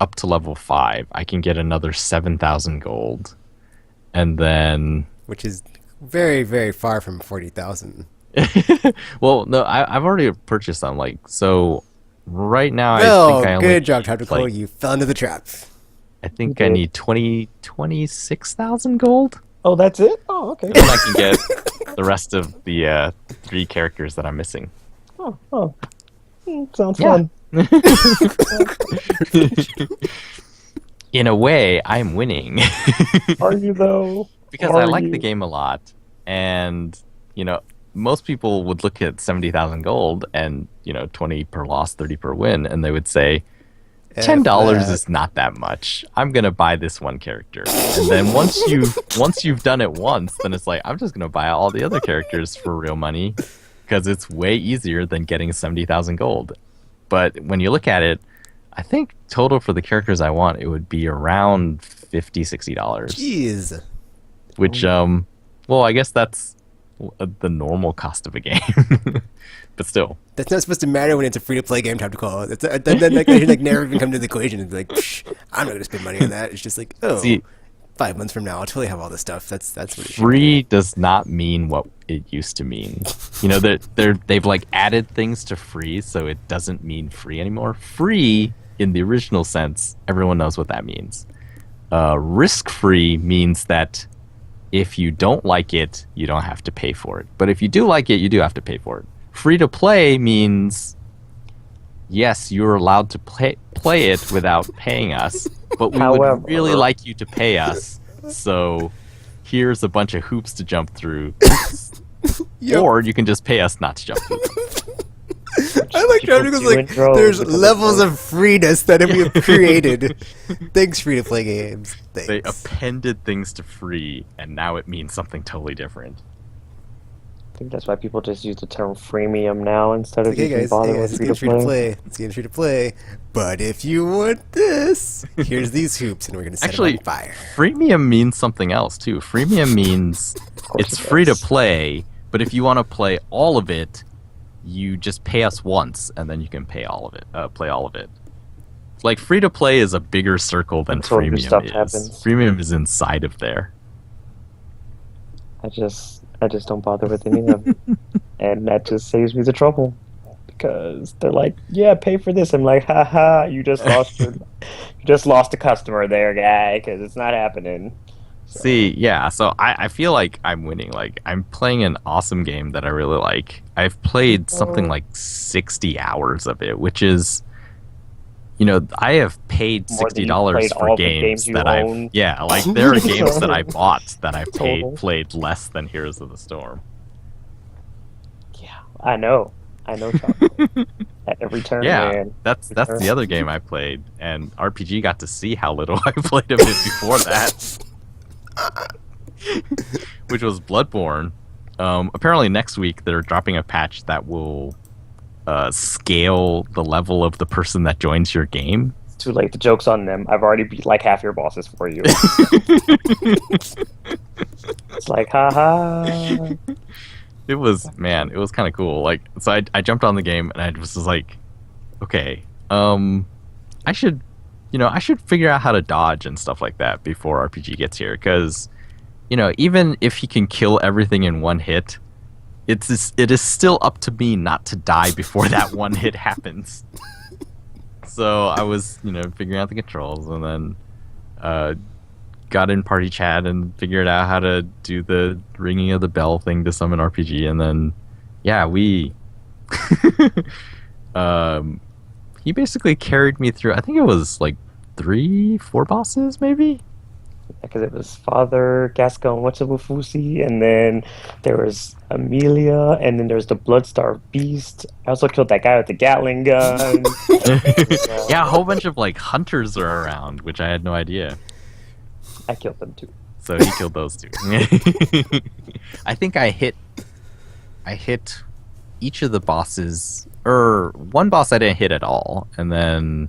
up to level 5, I can get another 7,000 gold. And then... Which is very, very far from 40,000. Well, no, I've already purchased them. Like, so right now, Well, I think I only good job, Tactical. like, You fell into the trap. I think I need 26,000 gold. Oh, that's it? Oh, okay. And then I can get the rest of the 3 characters that I'm missing. Oh. Sounds Yeah. fun. In a way, I'm winning. Are you though? Because I like the game a lot, and most people would look at 70,000 gold and 20 per loss, 30 per win, and they would say $10 is not that much. I'm gonna buy this one character, and then once you've done it once, then it's like, I'm just gonna buy all the other characters for real money because it's way easier than getting 70,000 gold. But when you look at it, I think total for the characters I want, it would be around $50-$60. Jeez. Which, well, I guess that's the normal cost of a game. But still. That's not supposed to matter when it's a free-to-play game, Tactical. That should never even come to the equation and be like, I'm not going to spend money on that. It's just like, See, 5 months from now, I'll totally have all this stuff. That's what it should free does not mean what it used to mean. They've like added things to free, so it doesn't mean free anymore. Free, in the original sense, everyone knows what that means. Risk-free means that if you don't like it, you don't have to pay for it. But if you do like it, you do have to pay for it. Free to play means, yes, you're allowed to play it without paying us, but we would really like you to pay us. So here's a bunch of hoops to jump through. Yep. Or you can just pay us not to jump through them. I like Tactical's like, there's levels of freeness that we have created. Thanks, free-to-play games. Thanks. They appended things to free, and now it means something totally different. I think that's why people just use the term freemium now instead of Okay, using guys, this game's free-to-play. This game's free-to-play. But if you want this, here's these hoops, and we're going to set them on fire. Freemium means something else, too. Freemium means it's free-to-play, but if you want to play all of it, you just pay us once, and then you can play all of it. Like, free-to-play is a bigger circle than freemium is. Happens. Freemium is inside of there. I just don't bother with any of them. And that just saves me the trouble. Because they're like, yeah, pay for this. I'm like, haha, you just lost a customer there, guy, because it's not happening. So. See, yeah, so I feel like I'm winning. Like, I'm playing an awesome game that I really like. I've played something like 60 hours of it, which is, I have paid $60 for games that I've... Yeah, like, there are games that I bought that I've played less than Heroes of the Storm. Yeah, I know, Chocolate. At every turn, yeah, man. That's the other game I played, and RPG got to see how little I played of it before that. Which was Bloodborne. Apparently next week they're dropping a patch that will scale the level of the person that joins your game. It's too late. The joke's on them. I've already beat like half your bosses for you. It's like, haha. It was kind of cool. Like, so I jumped on the game and I was just like, okay, I should figure out how to dodge and stuff like that before RPG gets here. Because, even if he can kill everything in one hit, it is still up to me not to die before that one hit happens. So I was, figuring out the controls, and then got in party chat and figured out how to do the ringing of the bell thing to summon RPG, and then, yeah, he basically carried me through, I think it was like 3-4 bosses, maybe? because it was Father Gascon Whatcha, and then there was Amelia, and then there's the Bloodstar Beast. I also killed that guy with the Gatling gun. And, Yeah, a whole bunch of like hunters are around, which I had no idea. I killed them too. So he killed those two. I think I hit each of the bosses, or one boss I didn't hit at all, and then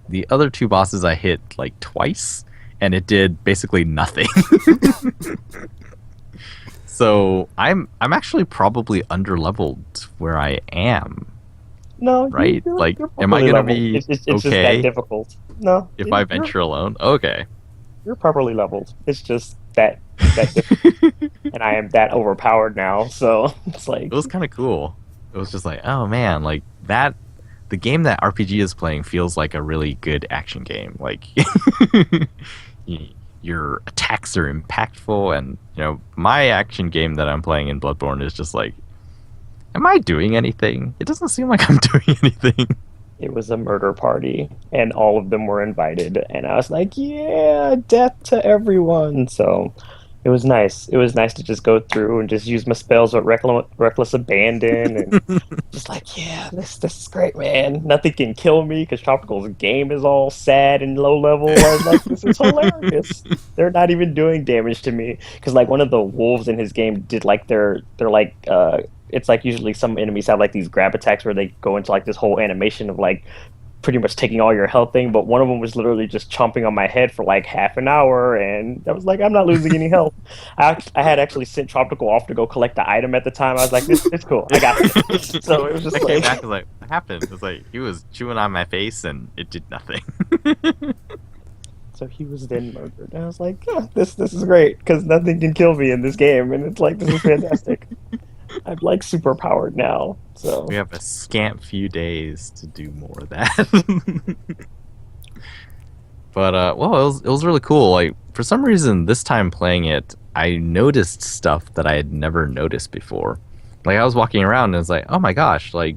the other two bosses I hit like twice, and it did basically nothing. So I'm actually probably underleveled where I am, No, right? Like, you're am I properly gonna leveled. be It's just that okay difficult. No, if I venture alone? Okay. you're properly leveled. It's just that difficult, and I am that overpowered now. So it's like, It was kind of cool. It was just like, oh man, like that. The game that RPG is playing feels like a really good action game. Like, your attacks are impactful, and my action game that I'm playing in Bloodborne is just like, am I doing anything? It doesn't seem like I'm doing anything. it was a murder party, and all of them were invited, and I was like, yeah, death to everyone. So it was nice. It was nice to just go through and just use my spells with reckless abandon, and just like, yeah, this is great, man. Nothing can kill me because Tropical's game is all sad and low level. I was like, this is hilarious. They're not even doing damage to me because like one of the wolves in his game did like they're like it's like usually some enemies have like these grab attacks where they go into like this whole animation of like pretty much taking all your health thing, but one of them was literally just chomping on my head for like half an hour, and I was like, I'm not losing any health. I had actually sent Tropical off to go collect the item at the time. I was like, this it's cool, I got this. So it was just I came like, back and was like, what happened? It was like he was chewing on my face and it did nothing. so he was then murdered, and I was like, yeah, this is great because nothing can kill me in this game, and it's like this is fantastic. I'm like super powered now, so We have a scant few days to do more of that. But well, it was really cool. Like, for some reason, this time playing it, I noticed stuff that I had never noticed before. Like, I was walking around and it's like, oh my gosh, like,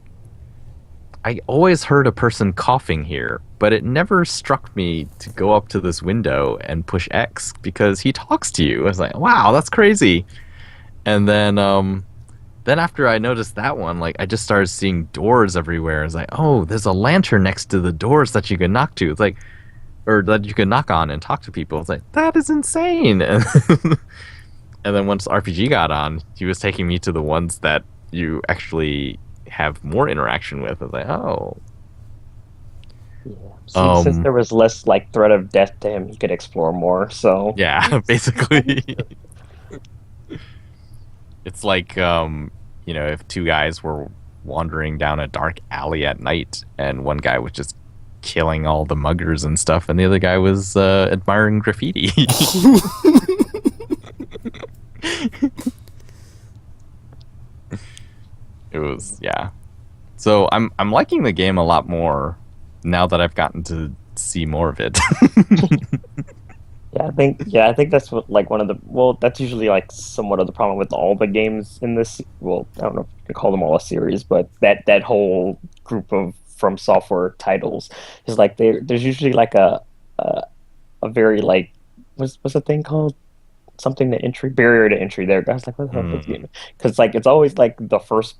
I always heard a person coughing here, but it never struck me to go up to this window and push X because he talks to you. I was like, wow, that's crazy. And then after I noticed that one, like, I just started seeing doors everywhere. It's like, oh, there's a lantern next to the doors that you can knock to. It's like, or that you can knock on and talk to people. It's like, that is insane. And then once RPG got on, he was taking me to the ones that you actually have more interaction with. I was like, oh. yeah. See, since there was less like threat of death to him, he could explore more. So Yeah, basically. It's like, if two guys were wandering down a dark alley at night and one guy was just killing all the muggers and stuff and the other guy was admiring graffiti. It was, yeah. So I'm liking the game a lot more now that I've gotten to see more of it. I think that's what like one of the well, that's usually like somewhat of the problem with all the games in this. Well, I don't know if you can call them all a series, but that whole group of From Software titles is like there's usually like a very like what's the thing called, something to entry, barrier to entry. There, I was like, what the hell is this game? Because like it's always like the first.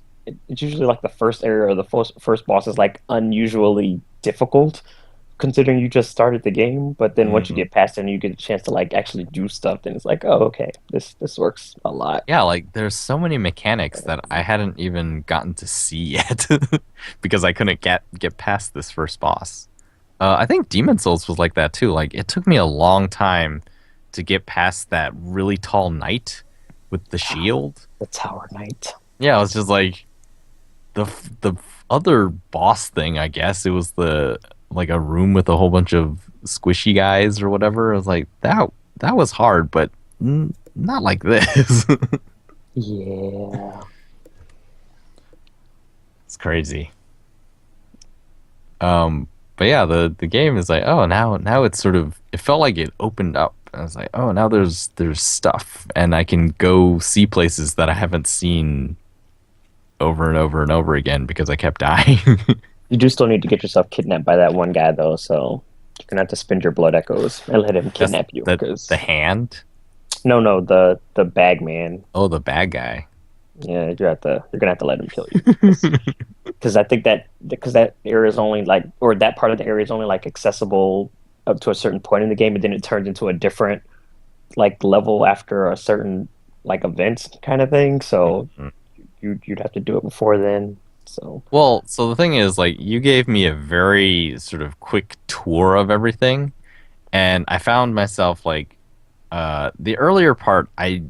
It's usually like the first area or the first boss is like unusually difficult, considering you just started the game. But then once you get past it and you get a chance to like actually do stuff, then it's like, oh, okay, this works a lot. Yeah, like there's so many mechanics that I hadn't even gotten to see yet because I couldn't get past this first boss. I think Demon Souls was like that too. Like, it took me a long time to get past that really tall knight with the shield. The Tower Knight. Yeah, it was just like the other boss thing. I guess it was like a room with a whole bunch of squishy guys or whatever. I was like, that was hard, but not like this. Yeah. It's crazy. But yeah, the game is like, oh, now it's sort of, it felt like it opened up. I was like, oh, now there's stuff, and I can go see places that I haven't seen over and over and over again because I kept dying. You do still need to get yourself kidnapped by that one guy though, so You're gonna have to spend your blood echoes and let him kidnap you. The hand? No, the bag man. Oh, the bad guy. Yeah, you're gonna have to let him kill you. Because I think that area is only like, or that part of the area is only like accessible up to a certain point in the game, and then it turns into a different like level after a certain like event kind of thing. So you'd have to do it before then. So Well, so the thing is, like, you gave me a very sort of quick tour of everything, and I found myself like, the earlier part, I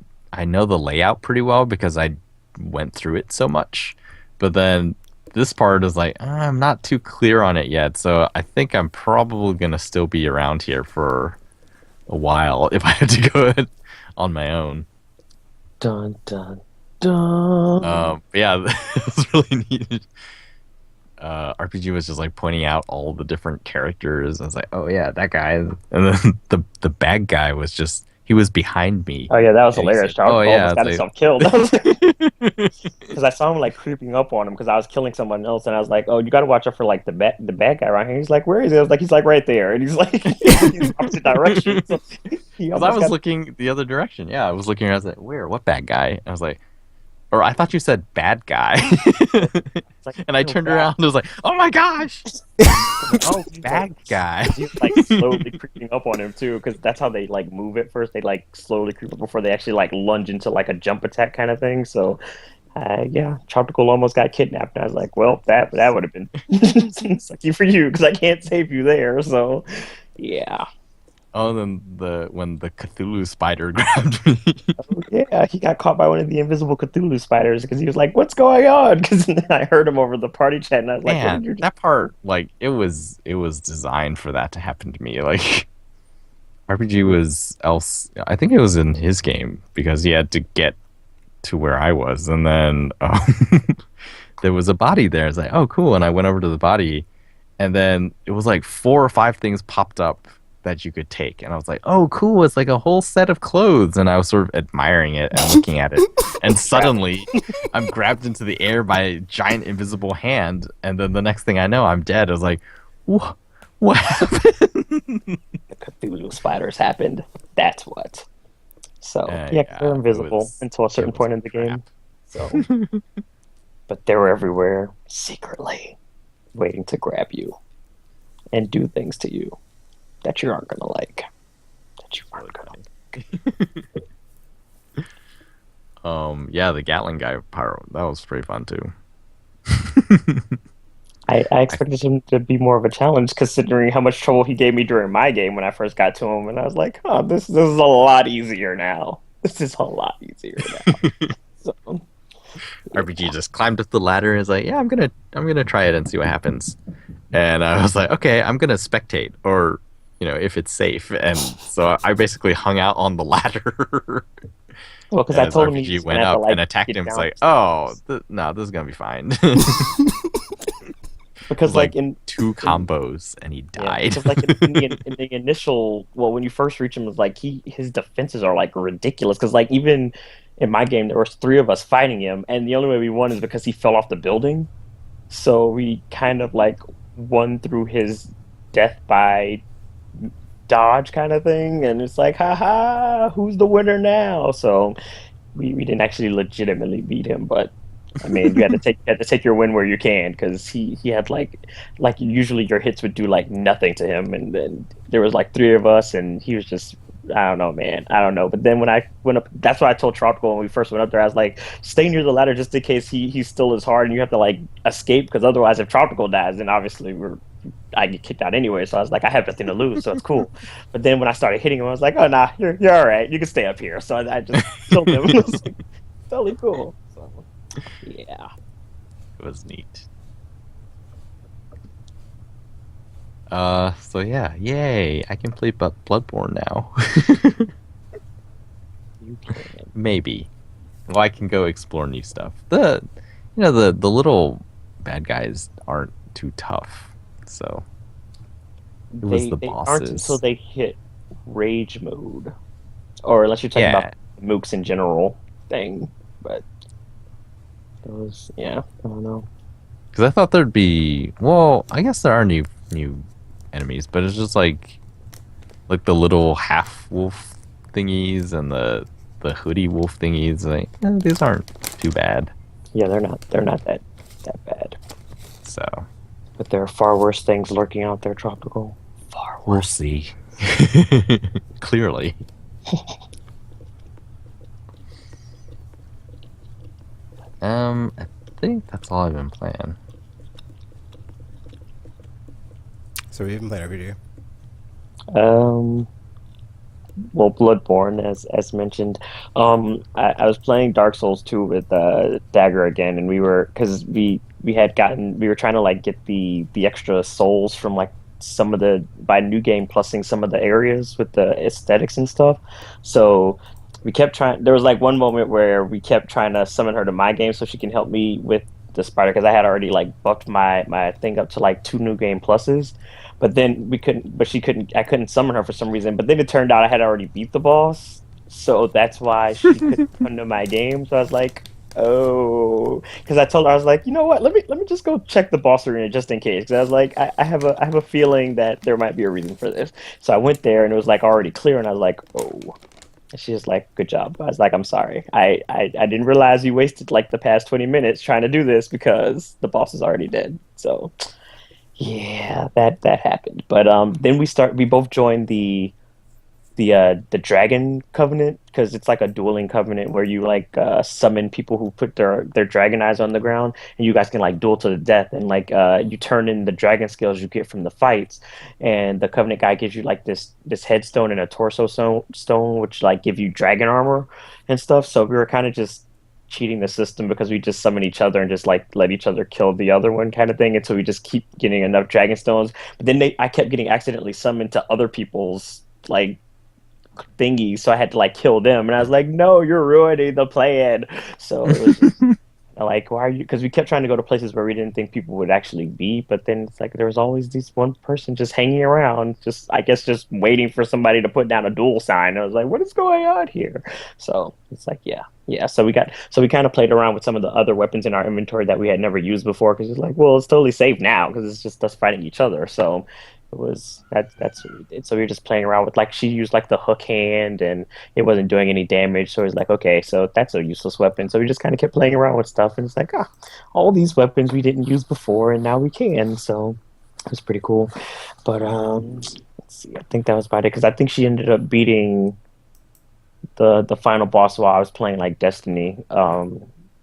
know the layout pretty well because I went through it so much, but then this part is like, I'm not too clear on it yet, so I think I'm probably gonna still be around here for a while if I had to go it on my own. dun dun dun. But yeah, it was really neat. RPG was just like pointing out all the different characters. I was like, oh yeah, that guy. And then the bad guy was just, he was behind me. Oh yeah, that was And he hilarious. said, oh Charles yeah, almost got it's himself killed. Because I saw him like creeping up on him because I was killing someone else, and I was like, "Oh, you got to watch out for like the bad guy around here." He's like, "Where is he?" I was like, "He's like right there," and he's like, he's opposite direction. So he because I almost was got. looking the other direction. Yeah, I was looking. I was like, where? What bad guy? I was like, or I thought you said bad guy. It's like, And I "No, turned bad." around and was like, oh my gosh, Oh, bad guy. He's like slowly creeping up on him too, because that's how they like move at first. They like slowly creep up before they actually like lunge into like a jump attack kind of thing. So, yeah, Tropical almost got kidnapped. And I was like, well, that would have been sucky for you because I can't save you there. So, yeah. Oh, then when the Cthulhu spider grabbed me. Oh, yeah, he got caught by one of the invisible Cthulhu spiders because he was like, "What's going on?" Because I heard him over the party chat, and I was like, "What Man, did you that part, like, it was designed for that to happen to me. Like, RPG was else. I think it was in his game because he had to get to where I was, and then there was a body there. It's like, oh, cool, and I went over to the body, and then it was like 4 or 5 things popped up that you could take, and I was like, oh, cool, it's like a whole set of clothes, and I was sort of admiring it and looking at it, and suddenly I'm grabbed into the air by a giant invisible hand, and then the next thing I know, I'm dead. I was like, what happened? The Cthulhu spiders happened. That's what. So yeah, yeah, they're invisible was- until a certain it was point in the game. crap. So, but they were everywhere secretly, waiting to grab you and do things to you that you aren't gonna like. That you aren't gonna. Yeah, the Gatling guy pyro, that was pretty fun too. I expected him to be more of a challenge, considering how much trouble he gave me during my game when I first got to him, and I was like, "Oh, this is a lot easier now. This is a lot easier now." So, RPG just climbed up the ladder and is like, yeah, I'm gonna try it and see what happens. And I was like, okay, I'm gonna spectate, or if it's safe. And so I basically hung out on the ladder. well, because I As told him RPG he's went gonna have up to, like, and attacked get him. It's down. like, oh, no, this is gonna be fine. Because like in 2 combos and he yeah, died. because like in the initial, well, when you first reach him, it's like his defenses are like ridiculous. Because like even in my game, there was 3 of us fighting him, and the only way we won is because he fell off the building. So we kind of like won through his death by dodge kind of thing, and it's like, haha, who's the winner now? So we didn't actually legitimately beat him, but I mean, you had to take your win where you can, because he had like usually your hits would do like nothing to him, and then there was like 3 of us, and he was just, I don't know, man, I don't know. But then when I went up, that's what I told Tropical when we first went up there. I was like, stay near the ladder just in case he still is hard, and you have to like escape, because otherwise, if Tropical dies, then obviously I get kicked out anyway. So I was like, I have nothing to lose, so it's cool. But then when I started hitting him, I was like, oh nah, you're all right, you can stay up here. So I just killed him. It was like, totally cool. So, yeah. It was neat. So yeah, yay! I can play Bloodborne now. You can. Maybe. Well, I can go explore new stuff. The little bad guys aren't too tough, so it was the They aren't bosses. until they hit rage mode, or unless you're talking about mooks in general thing. But those, yeah, I don't know. Because I thought there'd be, well, I guess there are new enemies, but it's just like the little half wolf thingies and the hoodie wolf thingies. Like these aren't too bad. Yeah, they're not that bad. So But there are far worse things lurking out there, Tropical. Far we'll worse. see. Clearly. I think that's all I've been playing. So we've been playing every day. Well, Bloodborne, as mentioned. I was playing Dark Souls 2 with Dagger again, and we were because we were trying to like get the extra souls from like some of the by New Game plussing some of the areas with the aesthetics and stuff. So we kept trying. There was like one moment where we kept trying to summon her to my game so she can help me with the spider because I had already like buffed my thing up to like 2 New Game pluses. But then we couldn't, but she couldn't, I couldn't summon her for some reason. But then it turned out I had already beat the boss. So that's why she couldn't come to my game. So I was like, oh, because I told her, I was like, you know what, let me just go check the boss arena just in case. Because I was like, I have a feeling that there might be a reason for this. So I went there and it was like already clear. And I was like, oh. And she was like, good job. I was like, I'm sorry. I didn't realize you wasted like the past 20 minutes trying to do this because the boss is already dead. So yeah, that happened. But then we both joined the Dragon Covenant because it's like a dueling covenant where you like summon people who put their dragon eyes on the ground and you guys can like duel to the death and like you turn in the dragon skills you get from the fights and the covenant guy gives you like this headstone and a torso stone which like give you dragon armor and stuff. So we were kind of just cheating the system because we just summon each other and just like let each other kill the other one kind of thing until we just keep getting enough dragon stones. But then I kept getting accidentally summoned to other people's like thingies, so I had to like kill them, and I was like, no, you're ruining the plan. So it was just like, why are you? Because we kept trying to go to places where we didn't think people would actually be, but then it's like there was always this one person just hanging around, just I guess just waiting for somebody to put down a duel sign. And I was like, what is going on here? So it's like, yeah. So we kind of played around with some of the other weapons in our inventory that we had never used before, because it's like, well, it's totally safe now because it's just us fighting each other. So it was that's what we did. So we were just playing around with like she used like the hook hand and it wasn't doing any damage. So it was like, okay, so that's a useless weapon. So we just kind of kept playing around with stuff and it's like, all these weapons we didn't use before and now we can. So it was pretty cool. But let's see, I think that was about it because I think she ended up beating the final boss while I was playing like Destiny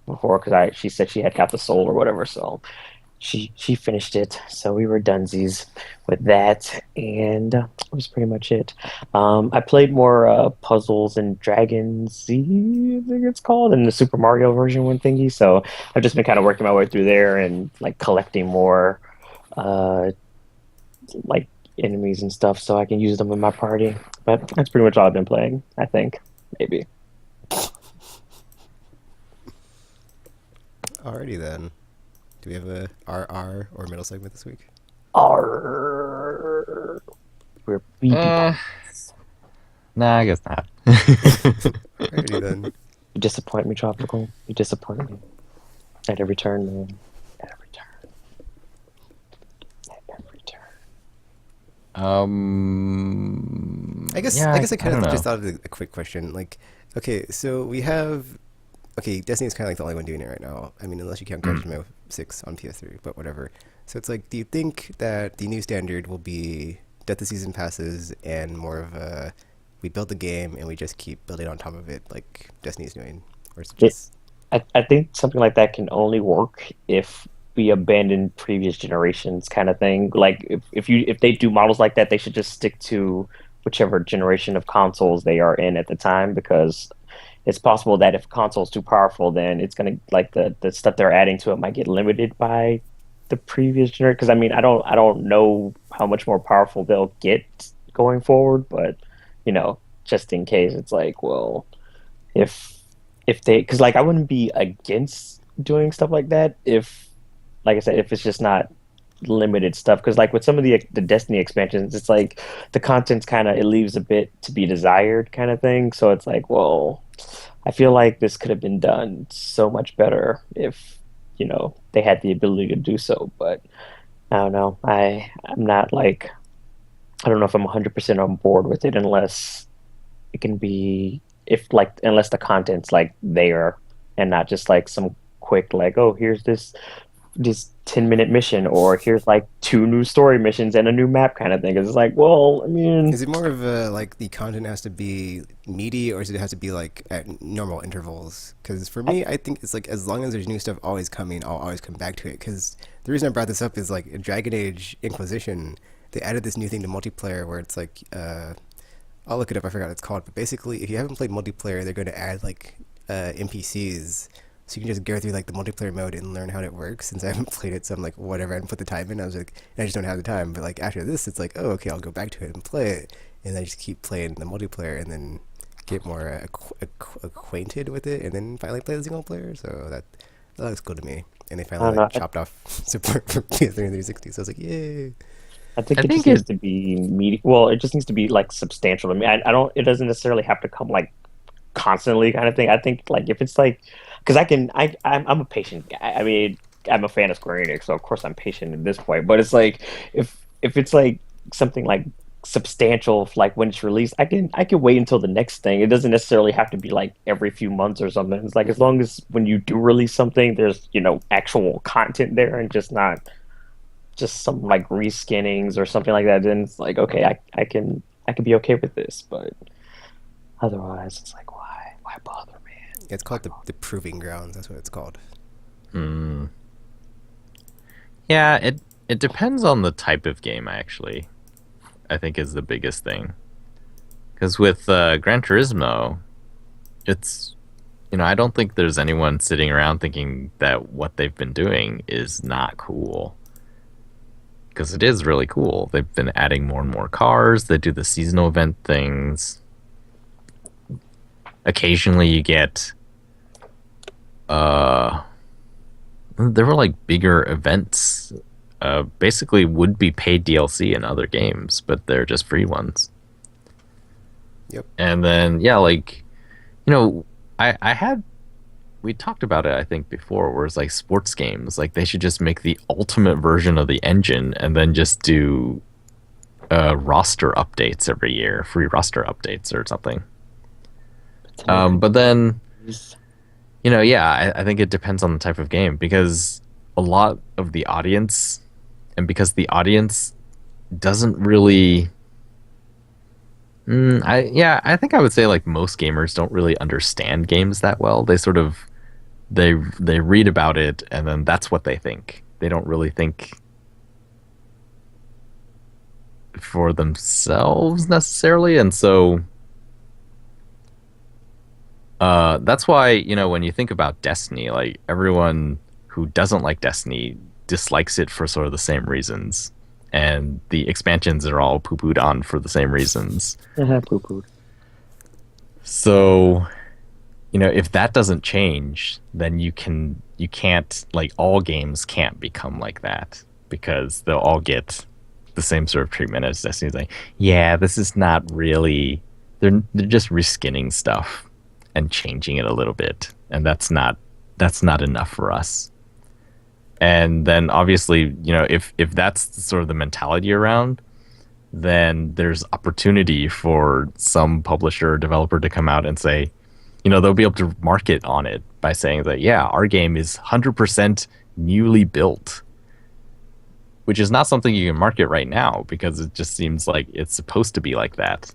before because she said she had got the soul or whatever. So she finished it, so we were dunsies with that, and that was pretty much it. I played more puzzles and Dragon Z, I think it's called, in the Super Mario version one thingy. So I've just been kind of working my way through there and like collecting more uh, like enemies and stuff, so I can use them in my party. But that's pretty much all I've been playing. I think maybe. Alrighty then. Do we have a RR or middle segment this week? Arr, we're BB. Nah, I guess not. Alrighty then. You disappoint me, Tropical. You disappoint me. At every turn, man. At every turn. At every turn. I guess Yeah, I guess I kind don't of know. just thought of a quick question. Like, okay, so we have Destiny's kind of like the only one doing it right now. I mean, unless you count Kojima 6 on PS3, but whatever. So it's like, do you think that the new standard will be Death of Season passes and more of a we build the game and we just keep building on top of it like Destiny's doing, or is it just I think something like that can only work if we abandon previous generations kind of thing. Like if they do models like that, they should just stick to whichever generation of consoles they are in at the time because it's possible that if a console's too powerful, then it's gonna like the stuff they're adding to it might get limited by the previous generation. Because I mean, I don't know how much more powerful they'll get going forward, but just in case, it's like, well, if they, because like I wouldn't be against doing stuff like that if, like I said, if it's just not limited stuff. Because like with some of the Destiny expansions, it's like the content's kind of, it leaves a bit to be desired kind of thing. So it's like, well, I feel like this could have been done so much better if they had the ability to do so. But I don't know. I'm not like I don't know if I'm 100% on board with it unless it can be if like unless the content's like there and not just like some quick like oh here's this 10-minute mission or here's like two new story missions and a new map kind of thing. It's like well I mean Is it more of a like the content has to be meaty, or does it have to be like at normal intervals? Because for I, me, I think it's like as long as there's new stuff always coming, I'll always come back to it. Because the reason I brought this up is like in Dragon Age Inquisition, they added this new thing to multiplayer where it's like I'll look it up. I forgot what it's called, but basically, if you haven't played multiplayer, they're going to add like NPCs, so you can just go through like the multiplayer mode and learn how it works. Since I haven't played it, so I'm like, whatever. I didn't put the time in. I was like, and I just don't have the time. But like after this, it's like, oh, okay, I'll go back to it and play it, and I just keep playing the multiplayer, and then get more acquainted with it, and then finally play the single player. So that looks cool to me. And they I don't finally know. like chopped off support for PS3 and 360. So I was like, yay! I think I it just think needs it to be meaty. Well, it just needs to be like substantial to me. I don't. It doesn't necessarily have to come like constantly kind of thing. I think like if it's like because I'm a patient guy. I mean, I'm a fan of Square Enix, so of course I'm patient at this point. But it's like if it's like something like substantial, like when it's released, I can wait until the next thing. It doesn't necessarily have to be like every few months or something. It's like as long as when you do release something, there's actual content there and just not just some like reskinnings or something like that. Then it's like okay, I can be okay with this, but otherwise it's like why bother, man? It's Why called the Proving Grounds. That's what it's called. mm, yeah, it depends on the type of game actually. I think is the biggest thing. Because with Gran Turismo, it's I don't think there's anyone sitting around thinking that what they've been doing is not cool. Because it is really cool. They've been adding more and more cars. They do the seasonal event things. Occasionally you get uh there were like bigger events. Basically would be paid DLC in other games, but they're just free ones. Yep. And then yeah, like I had we talked about it I think before where it's like sports games, like they should just make the ultimate version of the engine and then just do roster updates every year, free roster updates or something. But then yeah, I think it depends on the type of game because a lot of the audience, and because the audience doesn't really, I think I would say like most gamers don't really understand games that well. They sort of they read about it and then that's what they think. They don't really think for themselves necessarily, and so that's why, when you think about Destiny, like everyone who doesn't like Destiny dislikes it for sort of the same reasons. And the expansions are all poo-pooed on for the same reasons. Poo-pooed. So, if that doesn't change, then you can't, like all games can't become like that because they'll all get the same sort of treatment as Destiny's like, yeah, this is not really, they're just reskinning stuff and changing it a little bit, and that's not enough for us. And then obviously, if that's sort of the mentality around, then there's opportunity for some publisher or developer to come out and say, they'll be able to market on it by saying that, yeah, our game is 100% newly built, which is not something you can market right now because it just seems like it's supposed to be like that.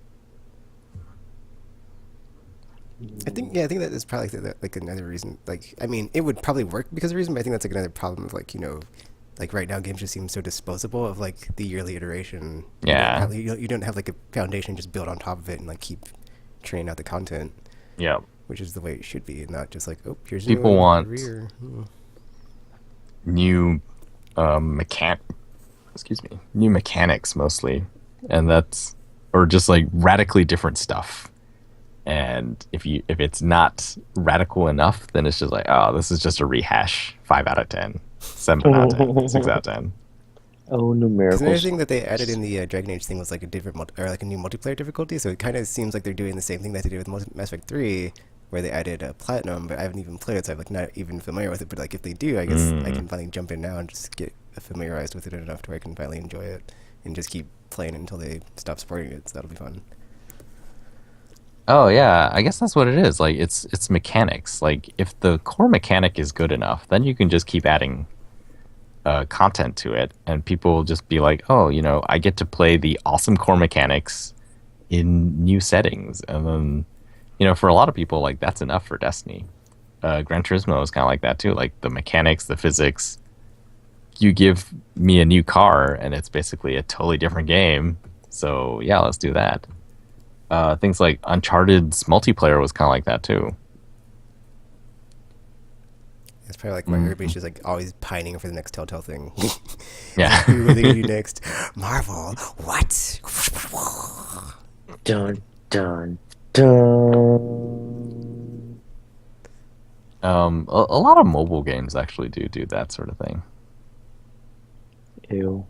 I think that is probably like another reason. Like, I mean, it would probably work because of the reason, but I think that's like another problem of like like right now games just seem so disposable of like the yearly iteration. Yeah. You don't have like a foundation just built on top of it and like keep training out the content. Yeah. Which is the way it should be, and not just like, oh, here's people want new new mechanics mostly, and that's or just like radically different stuff. And if it's not radical enough, then it's just like, oh, this is just a rehash. 5 out of 10, 7 out of 10, 6 out of 10. Oh, numericals. Another thing that they added in the Dragon Age thing was like a different or like a new multiplayer difficulty. So it kind of seems like they're doing the same thing that they did with Mass Effect 3, where they added platinum. But I haven't even played it, so I'm like not even familiar with it. But like if they do, I guess I can finally jump in now and just get familiarized with it enough to where I can finally enjoy it. and just keep playing it until they stop supporting it. So that'll be fun. Oh yeah, I guess that's what it is. Like it's mechanics. Like if the core mechanic is good enough, then you can just keep adding content to it, and people will just be like, oh, I get to play the awesome core mechanics in new settings, and then for a lot of people, like that's enough for Destiny. Gran Turismo is kind of like that too. Like the mechanics, the physics. You give me a new car, and it's basically a totally different game. So yeah, let's do that. Things like Uncharted's multiplayer was kind of like that too. It's probably like why everybody's just like always pining for the next Telltale thing. Yeah. Who are they gonna do next? Marvel. What? Dun dun dun. A lot of mobile games actually do that sort of thing. Ew.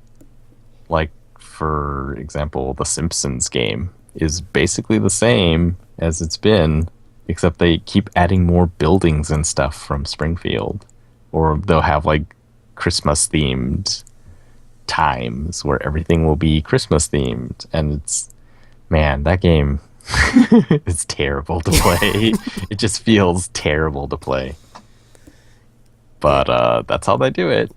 Like, for example, the Simpsons game is basically the same as it's been, except they keep adding more buildings and stuff from Springfield. Or they'll have, like, Christmas-themed times where everything will be Christmas-themed. And it's... Man, that game is terrible to play. It just feels terrible to play. But that's how they do it.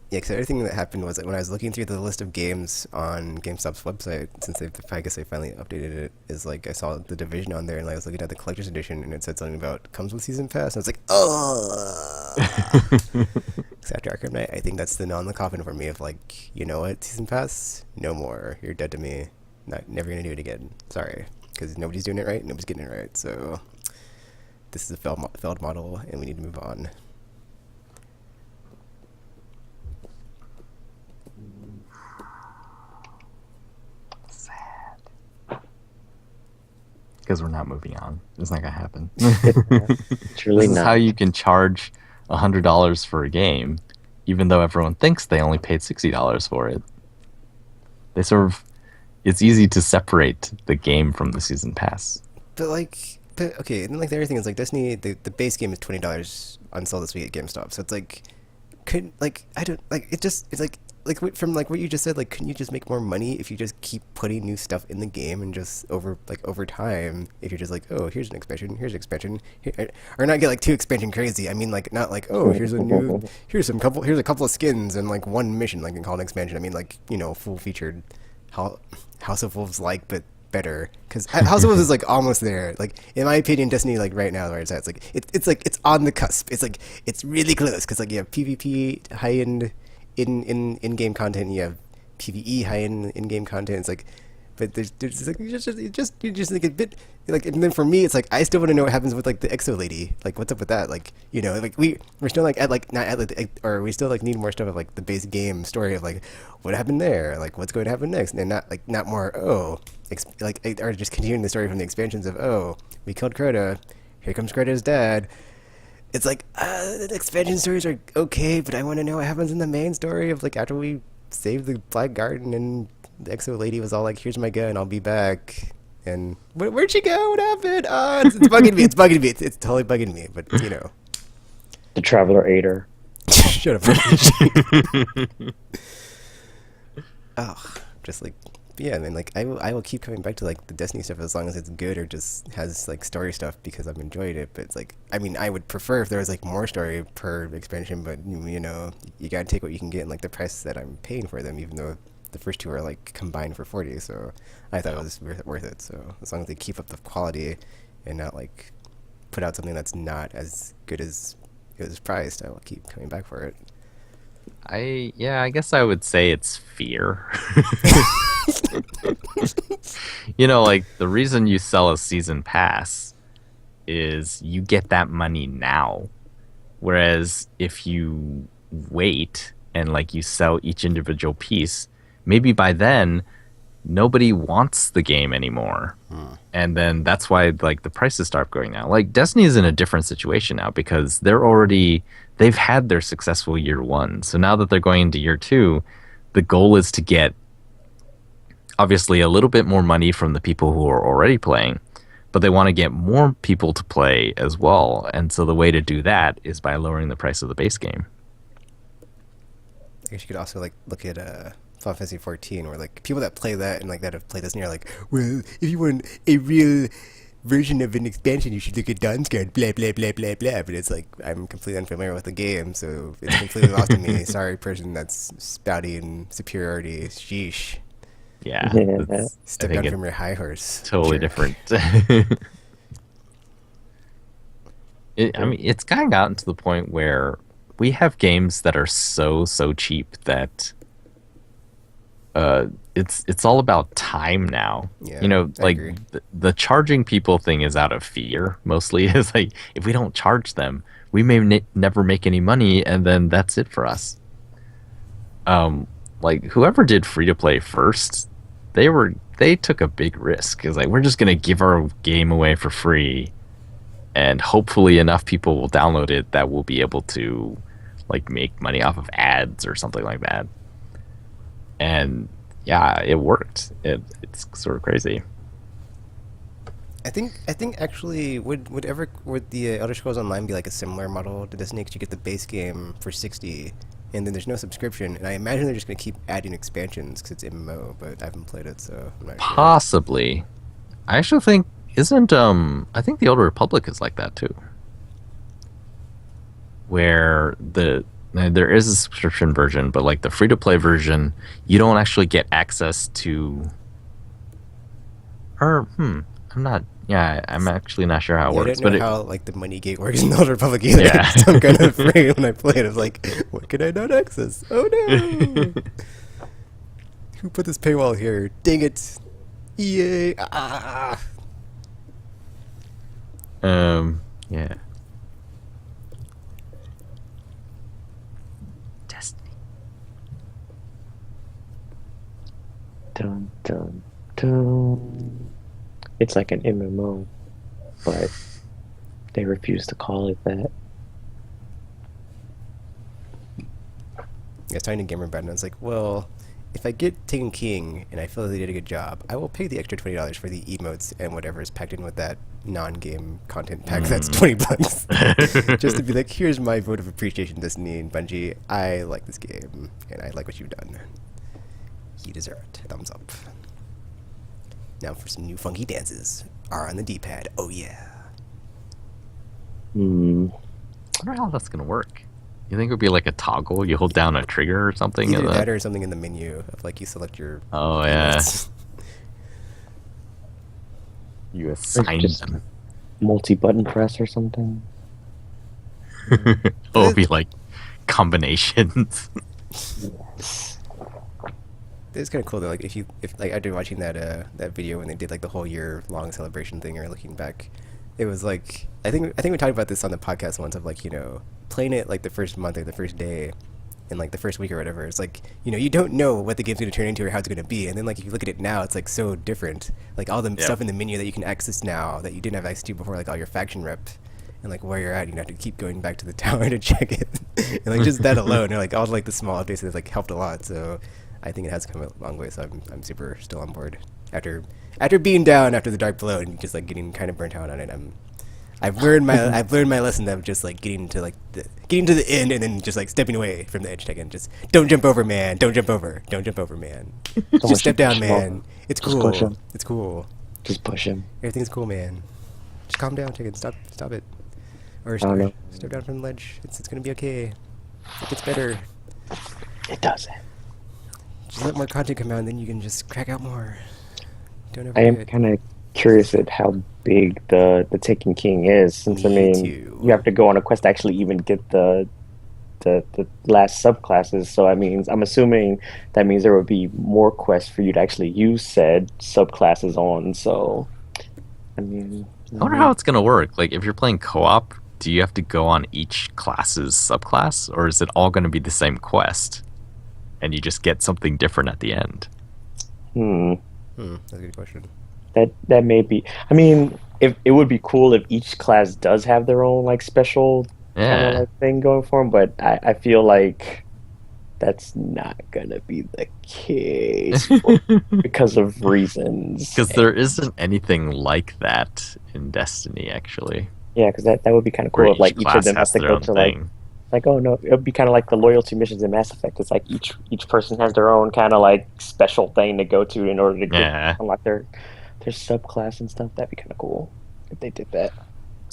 Yeah, because everything that happened was that when I was looking through the list of games on GameStop's website, since I guess they finally updated it, is like I saw the Division on there, and I was looking at the collector's edition, and it said something about comes with season pass, and I was like, oh. So after Arkham Knight, I think that's the nail in the coffin for me of like, you know what, season pass, no more, you're dead to me, never gonna do it again. Sorry, because nobody's doing it right, nobody's getting it right. So this is a failed model, and we need to move on. Because we're not moving on. It's not gonna happen. It's really This is not. how you can charge $100 for a game, even though everyone thinks they only paid $60 for it. They sort of, it's easy to separate the game from the season pass. But okay, and like the other thing is like Destiny, the base game is $20 on sale this week at GameStop. So it's like, from like what you just said, like couldn't you just make more money if you just keep putting new stuff in the game and just over time, if you're just like, oh, here's an expansion, or not get like too expansion crazy. I mean, like not like, oh, here's a couple of skins and like one mission, like and call it an expansion. I mean, like, full featured House of Wolves but better, because House of Wolves is like almost there. Like in my opinion, Destiny like right now where it's at, it's like it's on the cusp. It's like it's really close because like you have PvP high end in-game content, you have PvE high-end in-game content. It's like, but there's like you just like a bit like, and then for me it's like I still want to know what happens with like the Exo lady. Like what's up with that? Like like we're still like at like not at like, or we still like need more stuff of like the base game story of like what happened there, like what's going to happen next, and not more or just continuing the story from the expansions of, oh, we killed Crota, here comes Crota's dad. It's like, the expansion stories are okay, but I want to know what happens in the main story of, like, after we saved the Black Garden and the Exo lady was all like, here's my gun, I'll be back. And where'd she go? What happened? It's bugging me. It's bugging me. It's totally bugging me, but, The Traveler ate her. Shut up. Oh, just like... Yeah, I mean, like, I will keep coming back to, like, the Destiny stuff as long as it's good or just has, like, story stuff because I've enjoyed it. But it's like, I mean, I would prefer if there was, like, more story per expansion, but, you gotta take what you can get and, like, the price that I'm paying for them, even though the first two are, like, combined for 40, so I thought it was worth it. So as long as they keep up the quality and not, like, put out something that's not as good as it was priced, I will keep coming back for it. I guess I would say it's fear. Like the reason you sell a season pass is you get that money now. Whereas if you wait and like you sell each individual piece, maybe by then nobody wants the game anymore. And then that's why like the prices start going down. Like Destiny is in a different situation now because they've had their successful year one. So now that they're going into year two, the goal is to get obviously a little bit more money from the people who are already playing, but they want to get more people to play as well. And so the way to do that is by lowering the price of the base game. I guess you could also like look at Final Fantasy 14, where like people that play that and like that have played this and you're like, well, if you want a real version of an expansion, you should look at Dawnsguard, blah blah blah blah blah. But it's like I'm completely unfamiliar with the game, so it's completely lost to me. Sorry, person that's spouting superiority. Sheesh. Yeah, Step down from your high horse. Totally different. I mean, it's kind of gotten to the point where we have games that are so cheap that it's all about time now. Yeah, you know, I like agree. the charging people thing is out of fear mostly. It's like if we don't charge them, we may never make any money, and then that's it for us. Like whoever did free to play first, they took a big risk. It's like we're just gonna give our game away for free, and hopefully enough people will download it that we'll be able to like make money off of ads or something like that. And yeah, it worked. It's sort of crazy. I think actually would the Elder Scrolls Online be like a similar model to Destiny? 'Cause you get the base game for $60, and then there's no subscription. And I imagine they're just gonna keep adding expansions because it's MMO. But I haven't played it, so I'm not sure. Possibly. I actually think I think the Old Republic is like that too. Where there is a subscription version, but like the free to play version, you don't actually get access to. I'm actually not sure how it works. I don't know but how like the money gate works in the Old Republic either. Yeah. So I'm kind of afraid when I play it. I was like, what can I not access? Oh no! Who put this paywall here? Dang it! EA! Ah! Yeah. Destiny. Dun, dun, dun. It's like an MMO, but they refuse to call it that. Yeah, I was talking to Gamer about it, and I was like, well, if I get Taken King and I feel that they did a good job, I will pay the extra $20 for the emotes and whatever is packed in with that non-game content pack that's $20. Just to be like, here's my vote of appreciation, Destiny and Bungie. I like this game, and I like what you've done. You deserve it. Thumbs up. Now for some new funky dances. R on the D-pad. Oh yeah. I wonder how that's gonna work. You think it would be like a toggle? You hold down a trigger or something? Either that or something in the menu of like you select your. Oh yeah. emotes. You assign Just them. multi-button press or something. It'll be like combinations. Yes. It's kind of cool though. Like if like after watching that video when they did like the whole year long celebration thing or looking back, it was like I think we talked about this on the podcast once of like, you know, playing it like the first month or the first day and like the first week or whatever. It's like, you know, you don't know what the game's going to turn into or how it's going to be, and then like if you look at it now, it's like so different. Like all the stuff in the menu that you can access now that you didn't have access to before, like all your faction rep and like where you're at, you have to keep going back to the tower to check it. And like just that alone, or like all like the small updates have like helped a lot. So I think it has come a long way. So I'm super still on board after being down after the Dark Below and just like getting kind of burnt out on it. I've learned my lesson of just like getting to the end and then just like stepping away from the edge again. Just don't jump over, man. Don't jump over, man. Just step down, man. It's Just cool. push him. It's cool. Just push him. Everything's cool, man. Just calm down, chicken. Stop it. Or don't know. step down from the ledge. It's gonna be okay. It gets better. It doesn't. Just let more content come out, and then you can just crack out more. Don't I am overdo it. kind of curious at how big the Taken King is, since I Me mean too. you have to go on a quest to actually even get the last subclasses. So I mean, I'm assuming that means there would be more quests for you to actually use said subclasses on. So I mean, I wonder how it's gonna work. Like if you're playing co-op, do you have to go on each class's subclass, or is it all gonna be the same quest, and you just get something different at the end? That's a good question. That may be. I mean, if it would be cool if each class does have their own like special kind of like thing going for them, but I feel like that's not gonna be the case because of reasons. Because there isn't anything like that in Destiny, actually. Yeah, because that would be kind of Where cool if like each of class them has has to their go own to like thing. Like, oh no, it would be kind of like the loyalty missions in Mass Effect. It's like each person has their own kind of like special thing to go to in order to unlock their subclass and stuff. That'd be kind of cool if they did that.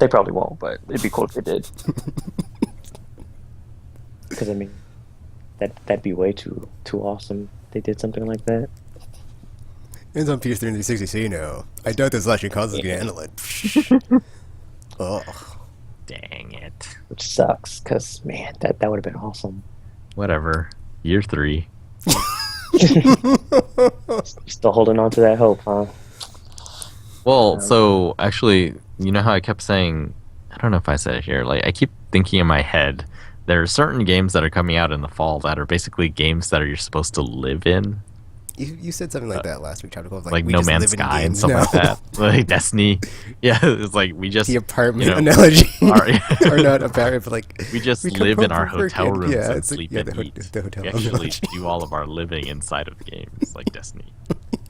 They probably won't, but it'd be cool if they did. Because I mean, that'd be way too awesome. If they did something like that. It's on PS3 and 360, so you know. I doubt the slashing consoles can handle it. Oh. Dang it. Which sucks, because, man, that would have been awesome. Whatever. Year 3. Still holding on to that hope, huh? Well, so, actually, you know how I kept saying, I don't know if I said it here, like, I keep thinking in my head, there are certain games that are coming out in the fall that are basically games that you're supposed to live in. You said something like that last week, Chapter 12. Like No Man's Sky and stuff like that. Like Destiny. Yeah, it's like we just... The apartment analogy. Or not apartment, but like... We just live in our hotel rooms and sleep and eat. The hotel we actually do all of our living inside of the games, like Destiny.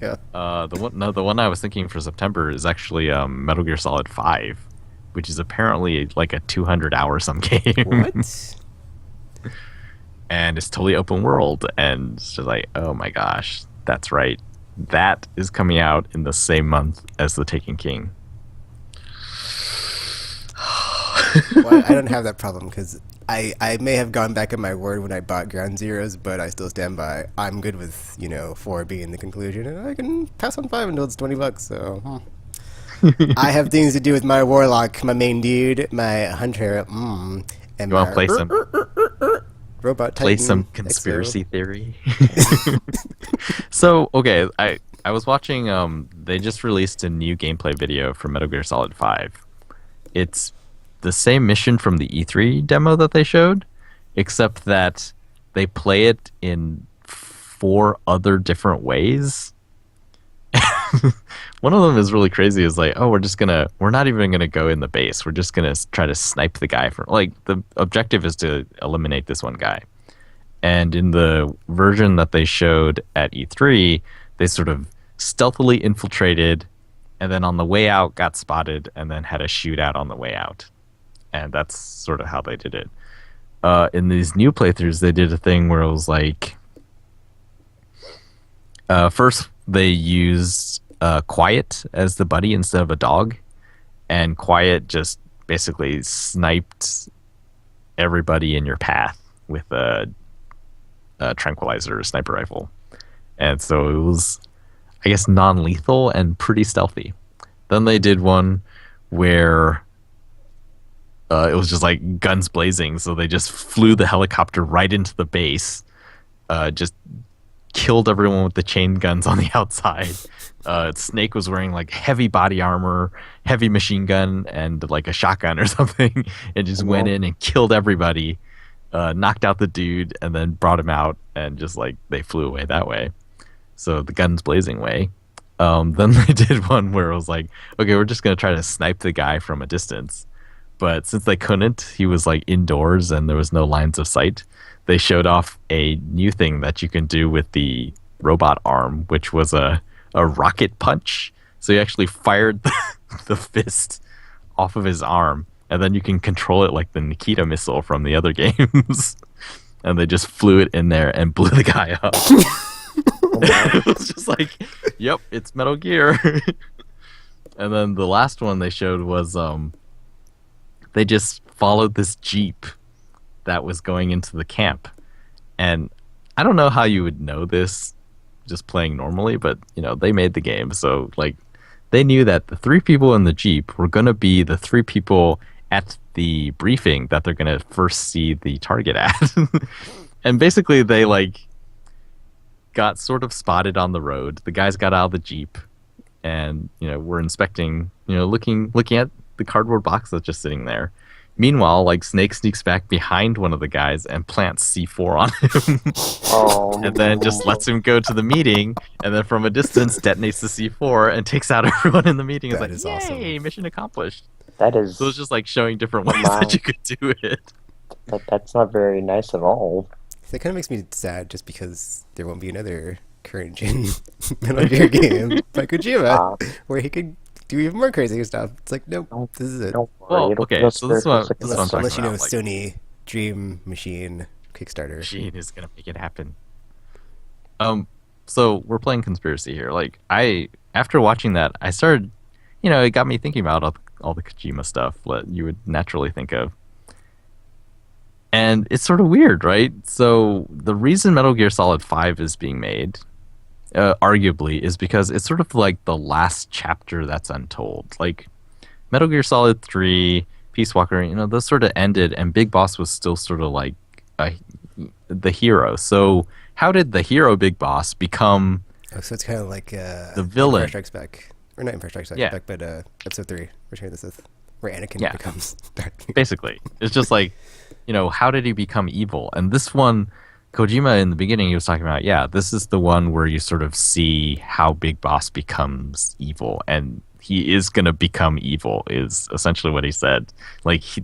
Yeah. The one I was thinking for September is actually Metal Gear Solid 5, which is apparently like a 200-hour-some game. What? And it's totally open world, and it's just like, oh my gosh, that's right. That is coming out in the same month as The Taken King. Well, I don't have that problem, because I may have gone back on my word when I bought Ground Zeroes, but I still stand by. I'm good with, 4 being the conclusion, and I can pass on 5 until it's $20, so... I have things to do with my warlock, my main dude, my hunter, and you want to play some... Robot Play Titan, some conspiracy theory. So, okay, I was watching, they just released a new gameplay video for Metal Gear Solid 5. It's the same mission from the E3 demo that they showed, except that they play it in 4 other different ways. One of them is really crazy. Is like, oh, we're not even gonna go in the base. We're just gonna try to snipe the guy from, like, the objective is to eliminate this one guy. And in the version that they showed at E3, they sort of stealthily infiltrated, and then on the way out got spotted, and then had a shootout on the way out. And that's sort of how they did it. In these new playthroughs, they did a thing where it was like, first they used Quiet as the buddy instead of a dog, and Quiet just basically sniped everybody in your path with a tranquilizer sniper rifle. And so it was, I guess, non-lethal and pretty stealthy. Then they did one where it was just like guns blazing, so they just flew the helicopter right into the base, just killed everyone with the chain guns on the outside. Snake was wearing like heavy body armor, heavy machine gun, and like a shotgun or something, and just went in and killed everybody, knocked out the dude, and then brought him out, and just like they flew away that way. So the guns blazing way. Then they did one where it was like, okay, we're just gonna try to snipe the guy from a distance, but since they couldn't, he was like indoors and there was no lines of sight. They showed off a new thing that you can do with the robot arm, which was a rocket punch. So you actually fired the fist off of his arm, and then you can control it like the Nikita missile from the other games. And they just flew it in there and blew the guy up. It was just like, yep, it's Metal Gear. And then the last one they showed was they just followed this Jeep that was going into the camp. And I don't know how you would know this just playing normally, but they made the game, so like they knew that the 3 people in the Jeep were going to be the 3 people at the briefing that they're going to first see the target at. And basically they like got sort of spotted on the road. The guys got out of the Jeep and were inspecting, looking at the cardboard box that's just sitting there. Meanwhile, like, Snake sneaks back behind one of the guys and plants C4 on him. And then just lets him go to the meeting, and then from a distance detonates the C4 and takes out everyone in the meeting. It's like, yay, awesome. Mission accomplished. That is... So it's just like showing different ways that you could do it. That's not very nice at all. That kind of makes me sad just because there won't be another current gen Metal Gear game by Kojima where he could do even more crazy stuff. It's like, nope, this is it. Don't worry. Well, okay, so this is what I'm talking Unless about. Sony Dream Machine Kickstarter. Machine is gonna make it happen. So we're playing conspiracy here. Like after watching that, I started, it got me thinking about all the Kojima stuff that you would naturally think of. And it's sort of weird, right? So the reason Metal Gear Solid 5 is being made, arguably, is because it's sort of like the last chapter that's untold. Like Metal Gear Solid 3, Peace Walker, those sort of ended, and Big Boss was still sort of like the hero. So how did the hero Big Boss become So it's kind of like the villain? Empire Strikes Back. Or not Empire Strikes Back, but Episode 3, Return of the Sith, where Anakin becomes Darth Vader. Basically. It's just like, how did he become evil? And this one, Kojima in the beginning, he was talking about, this is the one where you sort of see how Big Boss becomes evil. And he is going to become evil, is essentially what he said. Like, you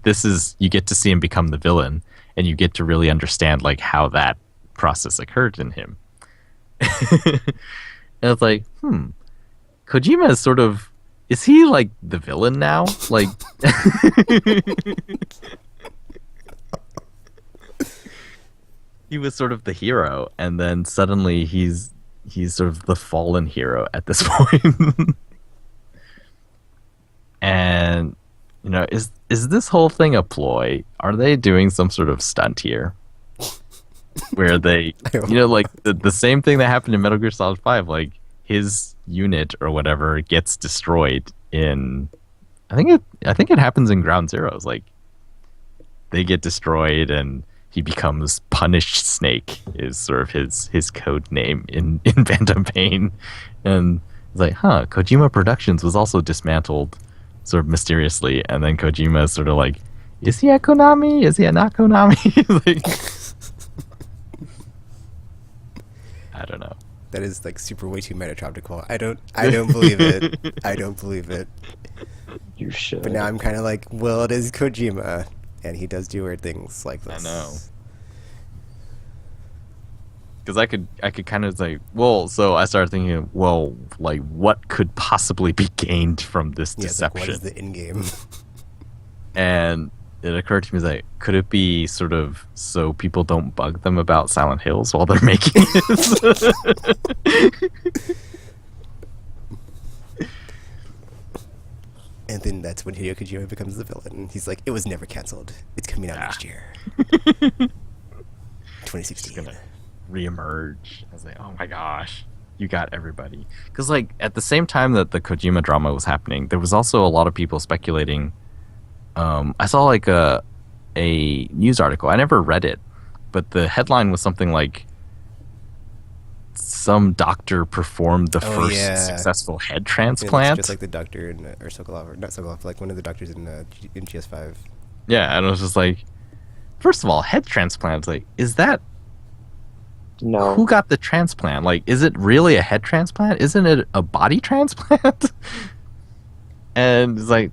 get to see him become the villain, and you get to really understand, like, how that process occurred in him. And it's like, Kojima is sort of, is he like the villain now? Like, he was sort of the hero, and then suddenly he's sort of the fallen hero at this point. And is this whole thing a ploy? Are they doing some sort of stunt here? Where they, like the same thing that happened in Metal Gear Solid 5, like his unit or whatever gets destroyed in, I think it happens in Ground Zeroes. Like they get destroyed and he becomes Punished Snake is sort of his code name in Phantom Pain. And it's like, Kojima Productions was also dismantled sort of mysteriously, and then Kojima is sort of like, is he at Konami? Is he at not Konami? Like, I don't know. That is like super way too Metatropical. I don't believe it. I don't believe it. You should. But now I'm kind of like, well, it is Kojima, and he does do weird things like this. I know. Because I could kind of like, so I started thinking, like what could possibly be gained from this deception? Like, what is the end game? And it occurred to me like, could it be sort of so people don't bug them about Silent Hills while they're making it? And then that's when Hideo Kojima becomes the villain. He's like, it was never canceled. It's coming out next year. 2016. Gonna reemerge. I was like, oh my gosh, you got everybody. Because like at the same time that the Kojima drama was happening, there was also a lot of people speculating. I saw like a news article. I never read it, but the headline was something like some doctor performed the first successful head transplant. Just like the doctor in or Sokolov, or not Sokolov, like one of the doctors in GS5. Yeah, and it was just like, first of all, head transplant. Like, is that? No. Who got the transplant? Like, is it really a head transplant? Isn't it a body transplant? And it's like,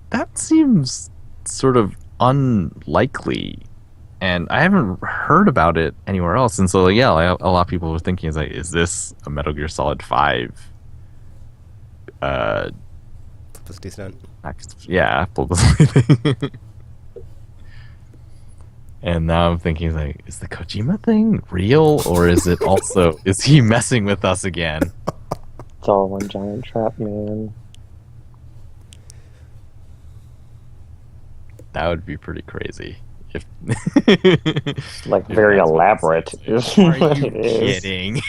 that seems sort of unlikely, and I haven't heard about it anywhere else. And so, like, a lot of people were thinking, is like, is this a Metal Gear Solid 5? Publicity stunt. Yeah, publicity thing. And now I'm thinking, like, is the Kojima thing real, or is it also, is he messing with us again? It's all one giant trap, man. That would be pretty crazy. If like very elaborate. Are you kidding?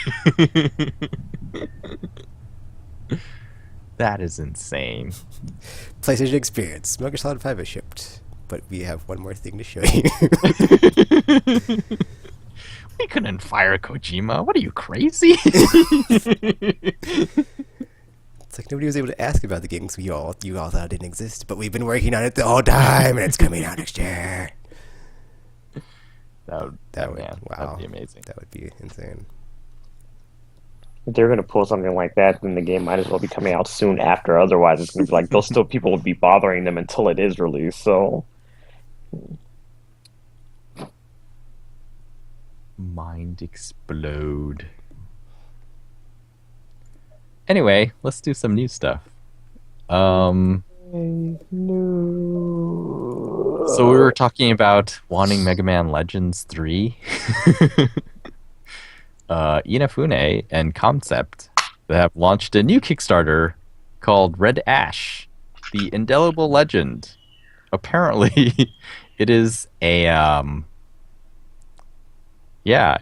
That is insane. PlayStation Experience. Metal Gear Solid 5 is shipped, but we have one more thing to show you. We couldn't fire Kojima. What are you, crazy? It's like nobody was able to ask about the games you all thought didn't exist, but we've been working on it the whole time, and it's coming out next year. That would be amazing. That would be insane. If they're going to pull something like that, then the game might as well be coming out soon after. Otherwise, it's going to be like, people will be bothering them until it is released. So, mind explode. Anyway, let's do some new stuff. So we were talking about wanting Mega Man Legends 3. Inafune and Concept have launched a new Kickstarter called Red Ash, the Indelible Legend. Apparently, it is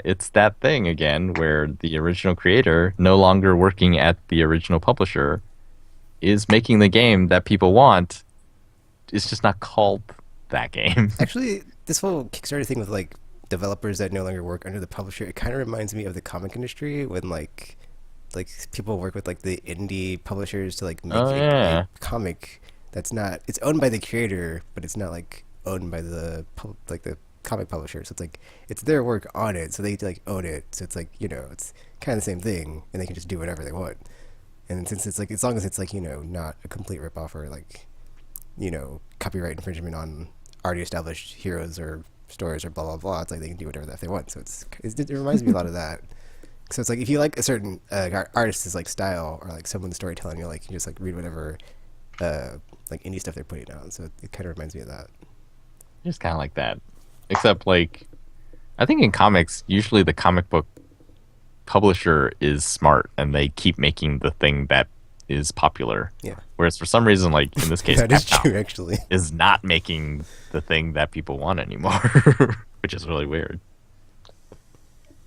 it's that thing again where the original creator, no longer working at the original publisher, is making the game that people want. It's just not called that game. Actually, this whole Kickstarter thing with like developers that no longer work under the publisher, it kind of reminds me of the comic industry when like people work with like the indie publishers to like make a comic that's not, it's owned by the creator, but it's not like owned by the the comic publisher. So it's like it's their work on it, so they like own it. So it's like, you know, it's kind of the same thing, and they can just do whatever they want. And since it's like, as long as it's like, you know, not a complete ripoff or like, you know, copyright infringement on already established heroes or stories or blah blah blah, it's like they can do whatever they want. So it reminds me a lot of that. So it's like if you like a certain artist's like style or like someone's storytelling, you like, you just like read whatever like indie stuff they're putting out. So it kind of reminds me of that. Just kind of like that, except like I think in comics, usually the comic book publisher is smart and they keep making the thing that is popular. Yeah. Whereas for some reason, like in this case, that is true actually, is not making the thing that people want anymore, which is really weird.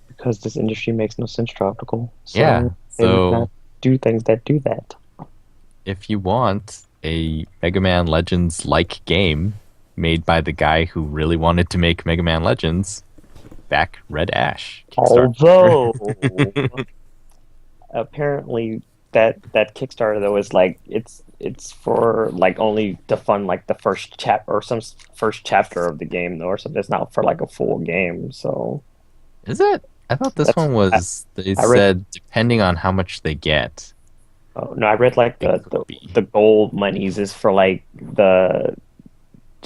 Because this industry makes no sense, Tropical. So yeah. they would So not do things that do that. if you want a Mega Man Legends like game made by the guy who really wanted to make Mega Man Legends, back Red Ash. Although apparently that Kickstarter though is like it's for like only to fund like the first chapter of the game though, or something. It's not for like a full game. So is it? I thought this one was. They said depending on how much they get. Oh no, I read like the gold monies is for like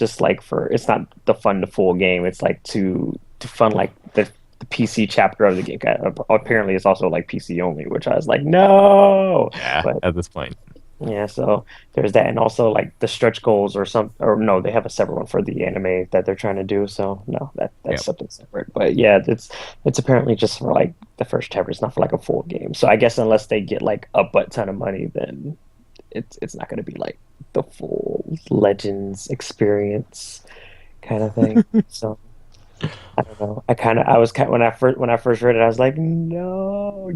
it's not to fund the full game. It's like to fund like the PC chapter of the game. Apparently, it's also like PC only, which I was like, no. Yeah, but, at this point. Yeah, so there's that, and also like the stretch goals or no, they have a separate one for the anime that they're trying to do. So no, that's something separate. But yeah, it's apparently just for like the first chapter. It's not for like a full game. So I guess unless they get like a butt ton of money, then it's not going to be like the full Legends experience kind of thing. So I don't know. When I first read it, I was like, no,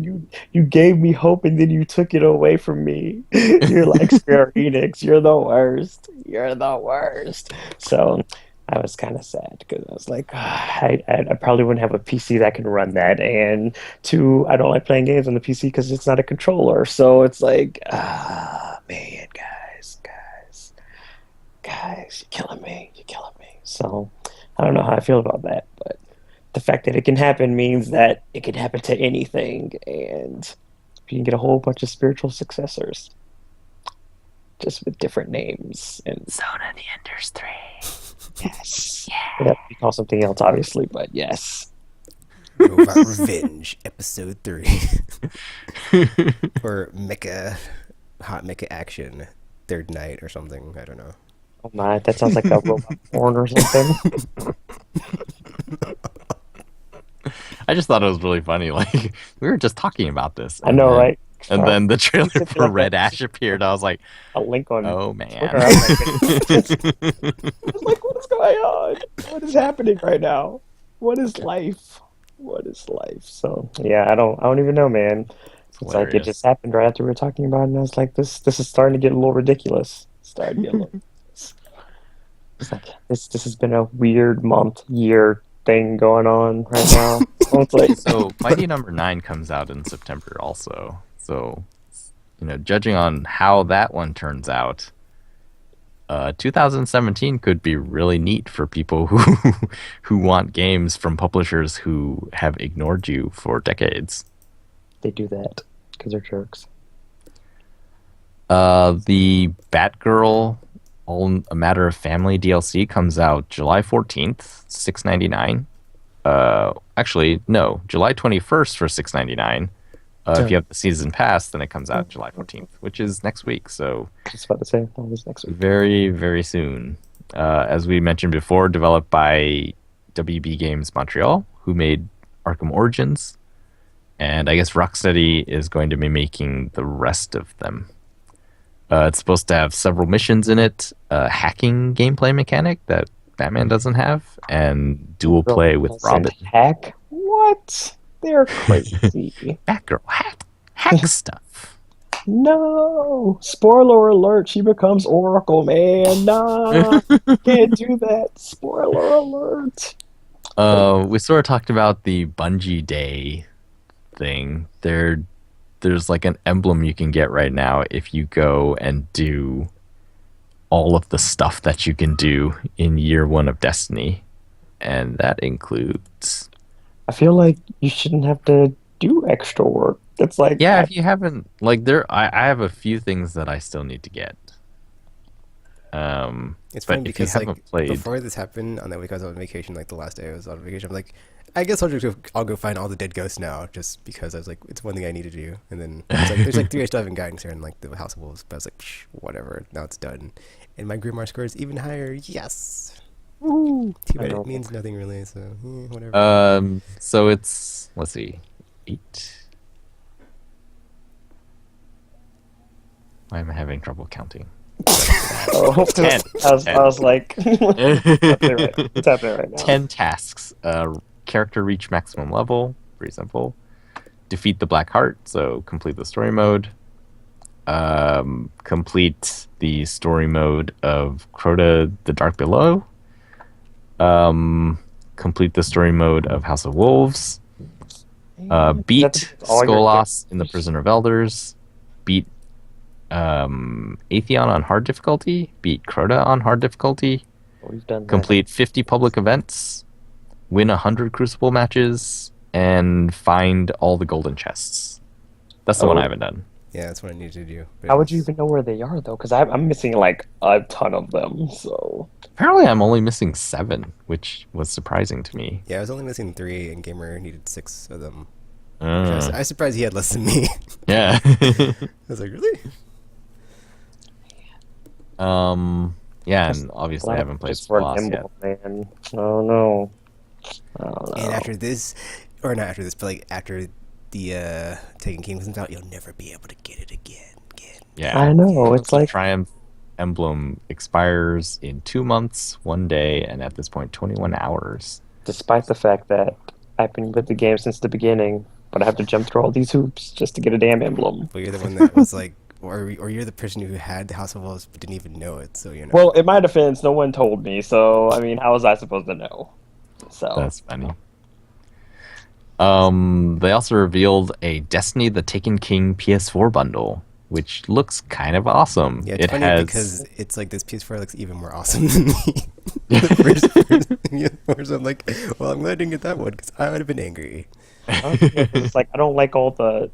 you gave me hope and then you took it away from me. You're like Square Enix. You're the worst. You're the worst. So I was kind of sad because I was like, I probably wouldn't have a PC that can run that, and two, I don't like playing games on the PC because it's not a controller. So it's like, man, guys, you're killing me. So I don't know how I feel about that, but the fact that it can happen means that it can happen to anything, and you can get a whole bunch of spiritual successors, just with different names. And Zona the Enders 3. Yes. Yeah. That would be called something else, obviously, but yes. Robot Revenge, Episode 3. Or Hot Mecha Action, Third Night or something. I don't know. Oh my, that sounds like a robot porn or something. I just thought it was really funny. Like, we were just talking about this. I know, right? And then the trailer for Red Ash appeared. I was like, a link on oh, man. I was like, what is going on? What is happening right now? What is life? So, yeah, I don't even know, man. It's like it just happened right after we were talking about it, and I was like, this is starting to get a little ridiculous. It's like this has been a weird year thing going on right now. So Mighty Number 9 comes out in September also. So, judging on how that one turns out, 2017 could be really neat for people who want games from publishers who have ignored you for decades. They do that because they're jerks. The Batgirl All a Matter of Family DLC comes out July 14th, $6.99. Actually, no, July 21st for $6.99. If you have the season pass, then it comes out July 14th, which is next week. So just about to say that was next week. Very, very soon. As we mentioned before, developed by WB Games Montreal, who made Arkham Origins. And I guess Rocksteady is going to be making the rest of them. It's supposed to have several missions in it, a hacking gameplay mechanic that Batman doesn't have, and dual play with Robin. Hack? What? They're crazy. Batgirl, hack stuff. No! Spoiler alert, she becomes Oracle, man. Nah, can't do that. Spoiler alert. We sort of talked about the Bungie Day thing. There's like an emblem you can get right now if you go and do all of the stuff that you can do in year 1 of Destiny. And that includes... I feel like you shouldn't have to do extra work. It's like... Yeah, if you haven't... Like, I have a few things that I still need to get. It's funny because like played... before this happened, on that week I was on vacation, like the last day I was on vacation, I'm like, I guess I'll go find all the dead ghosts now, just because I was like, it's one thing I need to do. And then it's like, there's like 3 I still haven't gotten here in like the House of Wolves, but I was like, whatever, now it's done. And my Grimoire score is even higher. Yes. Woo! Too bad it means nothing really, so whatever. So it's, let's see, 8. Why am I having trouble counting? Oh, 10. I was like, what's happening right now? 10 tasks. Character reach maximum level. Pretty simple. Defeat the Black Heart, so complete the story mode. Complete the story mode of Crota the Dark Below. Complete the story mode of House of Wolves. Beat Skolas in the Prisoner of Elders. Beat Atheon on hard difficulty. Beat Crota on hard difficulty. We've done Complete 50 public events. Win 100 Crucible matches. And find all the golden chests. That's the one I haven't done. Yeah, that's what I need to do. How would you even know where they are, though? Because I'm missing, like, a ton of them, so... Apparently I'm only missing 7, which was surprising to me. Yeah, I was only missing 3, and Gamer needed 6 of them. I was surprised he had less than me. Yeah. I was like, really? Yeah, and obviously I haven't played Skolas yet. Man. Oh, no. And after this, or not after this, but like after the Taken King comes out, you'll never be able to get it again. Yeah, I know. It's like Triumph emblem expires in 2 months, 1 day, and at this point, 21 hours. Despite the fact that I've been with the game since the beginning, but I have to jump through all these hoops just to get a damn emblem. Well, you're the one that was like, or you're the person who had the House of Wolves but didn't even know it, so you know. Well, in my defense, no one told me, so I mean, how was I supposed to know? So that's funny. They also revealed a Destiny the Taken King PS4 bundle, which looks kind of awesome. Yeah, it's funny because it's like this PS4 looks even more awesome than the first I'm like, well, I'm glad I didn't get that one because I would have been angry. It's like I don't like all the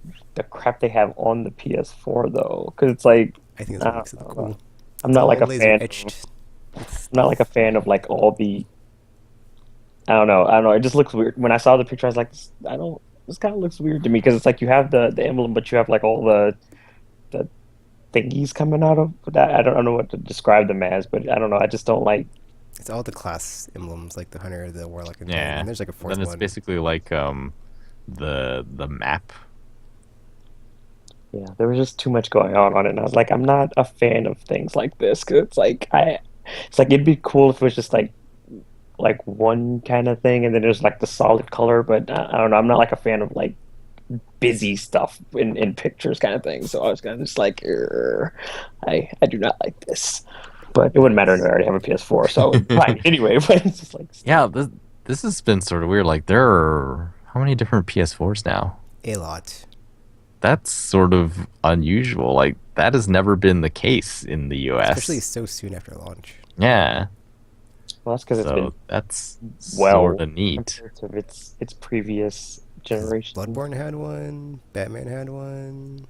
crap they have on the PS4 though, because it's like I think that's what makes it cool. I'm not like a fan. I'm not like a fan of like all the. I don't know. It just looks weird. When I saw the picture, I was like, this kind of looks weird to me because it's like you have the emblem, but you have like all the thingies coming out of that. I don't know what to describe them as, but I don't know. I just don't like. It's all the class emblems, like the Hunter, the Warlock, and yeah. And there's like a fourth one. Then it's basically like the map. Yeah, there was just too much going on it, and I was like, I'm not a fan of things like this because it's like it'd be cool if it was just like one kind of thing, and then there's like the solid color. But I don't know. I'm not like a fan of like busy stuff in pictures kind of thing. So I was kind of just like, I do not like this. But it wouldn't matter. I already have a PS4, so fine. Anyway, but it's just like yeah, this has been sort of weird. Like there are how many different PS4s now? A lot. That's sort of unusual. Like that has never been the case in the US, especially so soon after launch. Yeah. Well, that's because it's been that's sort of neat. Of its previous generation. Bloodborne had one. Batman had one.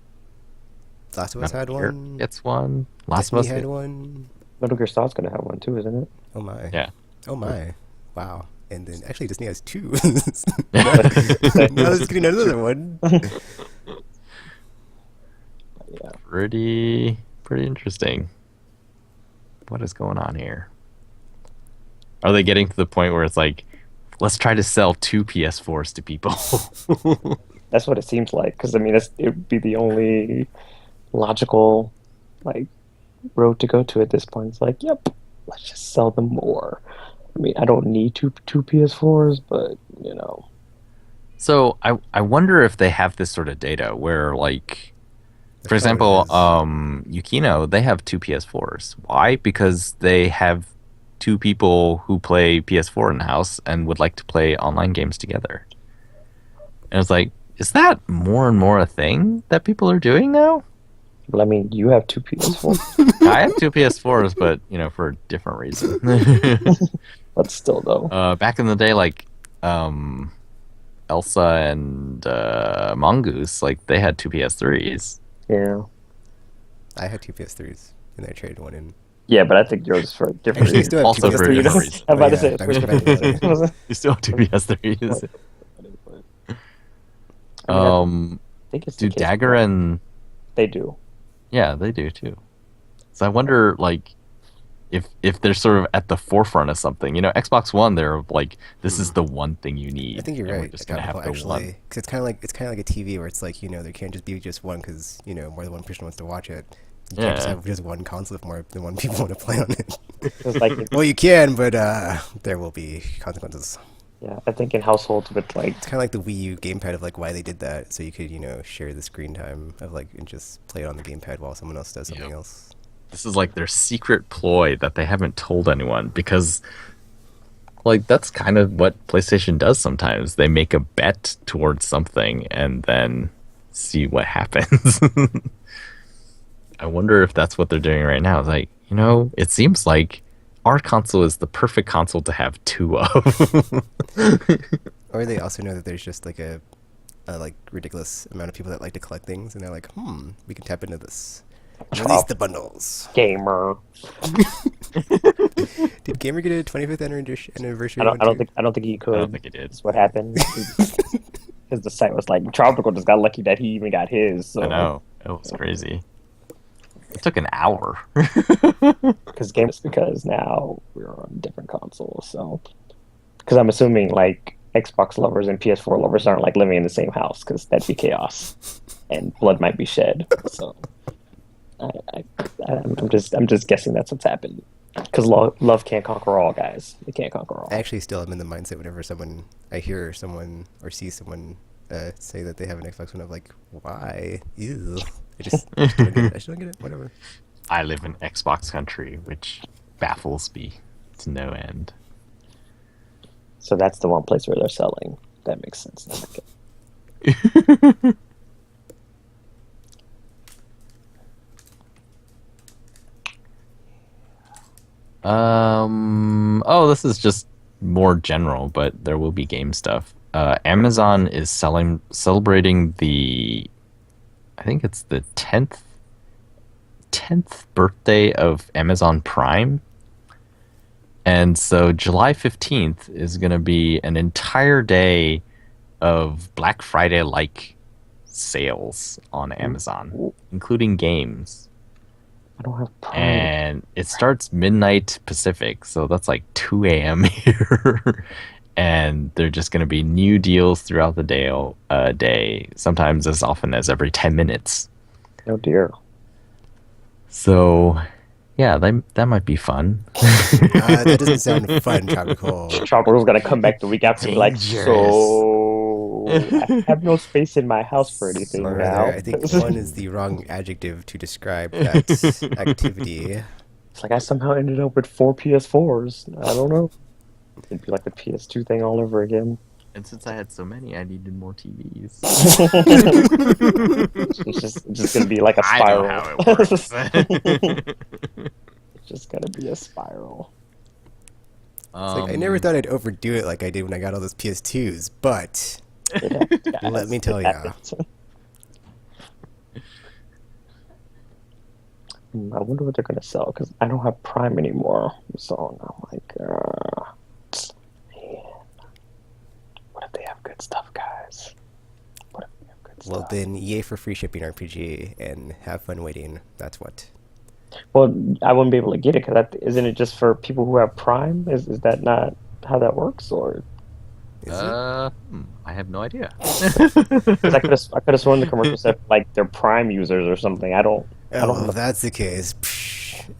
Last of Us had one. It's one. Last Destiny of Us had one. Metal Gear Solid's gonna have one too, isn't it? Oh my. Yeah. Oh my. Wow. And then actually Disney has 2. Now it's getting another one. Yeah. Pretty interesting. What is going on here? Are they getting to the point where it's like, let's try to sell 2 PS4s to people? That's what it seems like. Because I mean, it would be the only logical like road to go to at this point. It's like, yep, let's just sell them more. I mean, I don't need two PS4s, but you know, So I wonder if they have this sort of data where, like, for There's probably example, is. Yukino, they have 2 PS4s. Why? Because they have 2 people who play PS4 in the house and would like to play online games together. And it's like, is that more and more a thing that people are doing now? well, I mean, you have two PS4s, I have 2 PS4s, but for a different reason. but still, though, Back in the day, like Elsa and Mongoose, like they had 2 PS3s. yeah, I had 2 PS3s, and I traded one in. yeah. But I think yours for different Actually, I reasons. still have Also two for a You different know, reason. I'm about to Oh, say yeah, it's I for was different about to say. reasons. You still have 2 PS3s. I mean, I think it's the Do case Dagger with- and they do. yeah, they do too. So I wonder, like, if they're sort of at the forefront of something. Xbox One, they're like, this is the one thing you need. I think you're and right. We're just gonna have the actually, one. because it's kind of like a TV where it's like there can't just be just one because more than one person wants to watch it. You can't just Yeah. have just one console if more than one people want to play on it. It's like, Well, you can, but there will be consequences. yeah, I think in households with like, It's kind of like the Wii U gamepad of like why they did that, so you could share the screen time of like and just play it on the gamepad while someone else does something Yep. else. This is like their secret ploy that they haven't told anyone because, like, that's kind of what PlayStation does sometimes. They make a bet towards something and then see what happens. I wonder if that's what they're doing right now. It's like, it seems like our console is the perfect console to have 2 of. Or they also know that there's just like a like ridiculous amount of people that like to collect things, and they're like, we can tap into this. Release the bundles. gamer. Did Gamer get a 25th anniversary? I don't think he could. I don't think it did. That's what happened. Because the site was like, Tropical just got lucky that he even got his. So. I know. It was crazy. It took an hour. Because now we're on different consoles. So, because I'm assuming like Xbox lovers and PS4 lovers aren't like living in the same house because that'd be chaos, and blood might be shed. So, I'm just guessing that's what's happened. Because love can't conquer all, guys. It can't conquer all. I actually still am in the mindset whenever I hear someone or see someone say that they have an Xbox One, I'm like, why? Ew. I just don't get it. I just don't get it. Whatever. I live in Xbox country, which baffles me to no end. So that's the one place where they're selling. That makes sense. Oh, this is just more general, but there will be game stuff. Amazon is celebrating I think it's the 10th birthday of Amazon Prime. And so July 15th is going to be an entire day of Black Friday-like sales on Amazon, including games. I don't have Prime. And it starts midnight Pacific, so that's like 2 a.m. here. And they're just going to be new deals throughout the day, sometimes as often as every 10 minutes. Oh dear. So, yeah, that might be fun. That doesn't sound fun, Tropical. Tropical's gonna come back the week after and be like, Dangerous. so I have no space in my house for anything Or now. rather, I think fun is the wrong adjective to describe that activity. It's like I somehow ended up with 4 PS4s. I don't know. It'd be like the PS2 thing all over again. And since I had so many, I needed more TVs. It's just gonna be like a I spiral. know how it works. It's just gonna be a spiral. It's like, I never thought I'd overdo it like I did when I got all those PS2s, but It happens, guys. let me tell It ya. happens. I wonder what they're gonna sell because I don't have Prime anymore. So I'm like, man, what if they have good stuff, guys? What if they have good Well stuff? then, yay for free shipping RPG and have fun waiting. That's what. Well, I wouldn't be able to get it because isn't it just for people who have Prime? Is that not how that works? Or Is it? I have no idea. because I could have sworn the commercial said like they're Prime users or something. I don't Oh, have if that's the case,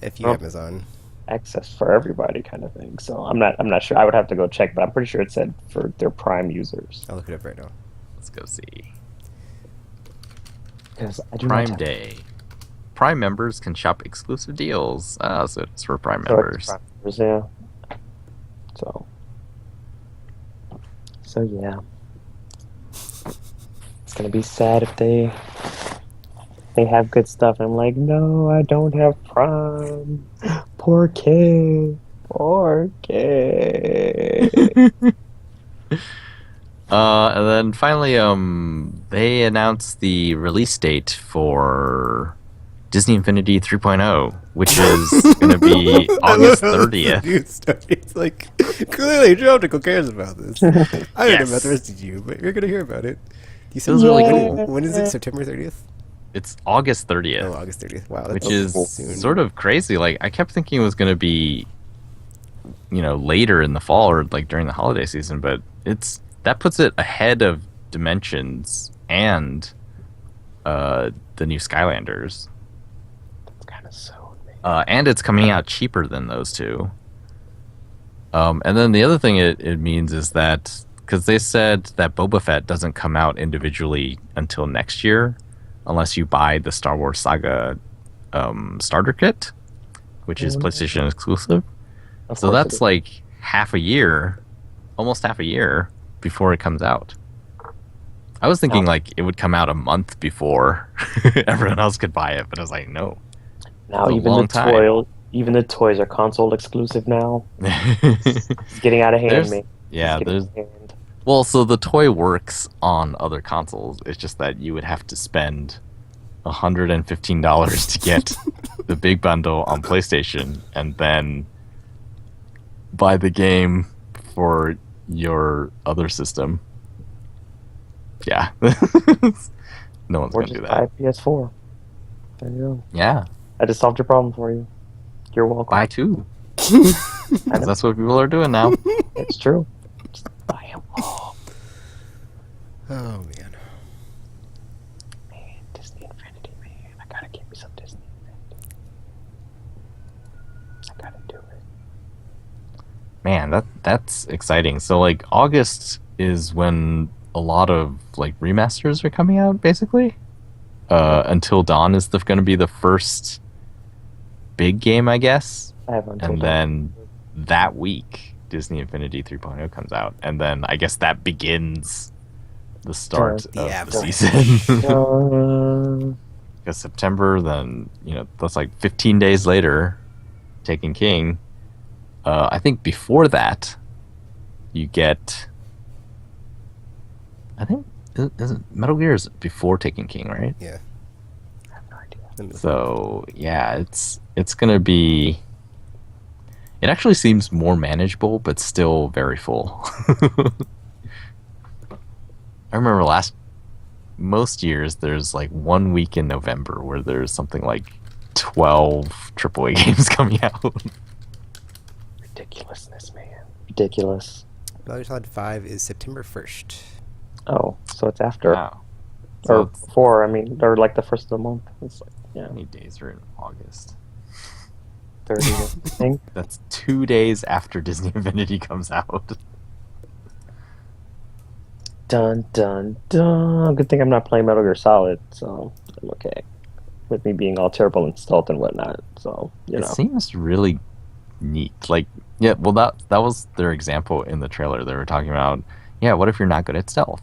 if you no Amazon. access for everybody kind of thing. So I'm not sure. I would have to go check, but I'm pretty sure it said for their Prime users. I'll look it up right now. Let's go see. Because I do not Prime have Day. Prime members can shop exclusive deals. Ah, so it's for Prime so it's members. Prime members, yeah. So yeah, it's gonna be sad if they have good stuff. And I'm like, no, I don't have Prime. Poor kid. Poor kid. And then finally, they announced the release date for Disney Infinity 3.0, which is going to be August 30th. It's like, clearly Jotical cares about this. I don't know Yes. about the rest of you, but you're going to hear about it. You said It was really when, cool. when is it? September 30th? It's August 30th, Oh, August 30th. Wow, that's which is soon. sort of crazy. Like, I kept thinking it was going to be, later in the fall or like during the holiday season, but that puts it ahead of Dimensions and the new Skylanders. Kind of so. Man. And it's coming out cheaper than those two. And then the other thing it means is that, because they said that Boba Fett doesn't come out individually until next year, unless you buy the Star Wars Saga starter kit, which is PlayStation exclusive. Of So course it that's is. like almost half a year before it comes out. I was thinking like it would come out a month before everyone else could buy it, but I was like, no. Now It's a even long even the toys are console exclusive now. There's- It's getting out of hand, man. yeah, It's getting there's out of hand. well, so the toy works on other consoles. It's just that you would have to spend $115 to get the big bundle on PlayStation, and then buy the game for your other system. Yeah, no one's Or gonna just do buy a that. PS4. There you go. Yeah, I just solved your problem for you. You're welcome. buy two. I 'Cause know. that's what people are doing now. It's true. Just buy them all. Oh, man. Man, Disney Infinity, man. I gotta get me some Disney Infinity. I gotta do it. Man, that's exciting. So like August is when a lot of like remasters are coming out, basically. Until Dawn is going to be the first big game, I guess. I have until And dawn. then that week, Disney Infinity 3.0 comes out, and then I guess that begins the start The of app the season. Uh, Because September, then that's like 15 days later, Taken King. I think before that, you get. I think isn't Metal Gear is before Taken King, right? Yeah. I have no idea. Let me look. So yeah, it's gonna be. It actually seems more manageable, but still very full. I remember most years there's like 1 week in November where there's something like 12 AAA games coming out. Ridiculousness, man. Ridiculous. Metal Gear Solid 5 is September 1st. Oh, so it's after. Wow. So Or it's- before, I mean, or like the first of the month. It's like, yeah, how many days are in August? 30, I think. That's 2 days after Disney Infinity comes out. Dun, dun, dun. Good thing I'm not playing Metal Gear Solid, so I'm okay. With me being all terrible and stealth and whatnot, so, It seems really neat. Like, yeah, well, that was their example in the trailer. They were talking about, yeah, what if you're not good at stealth?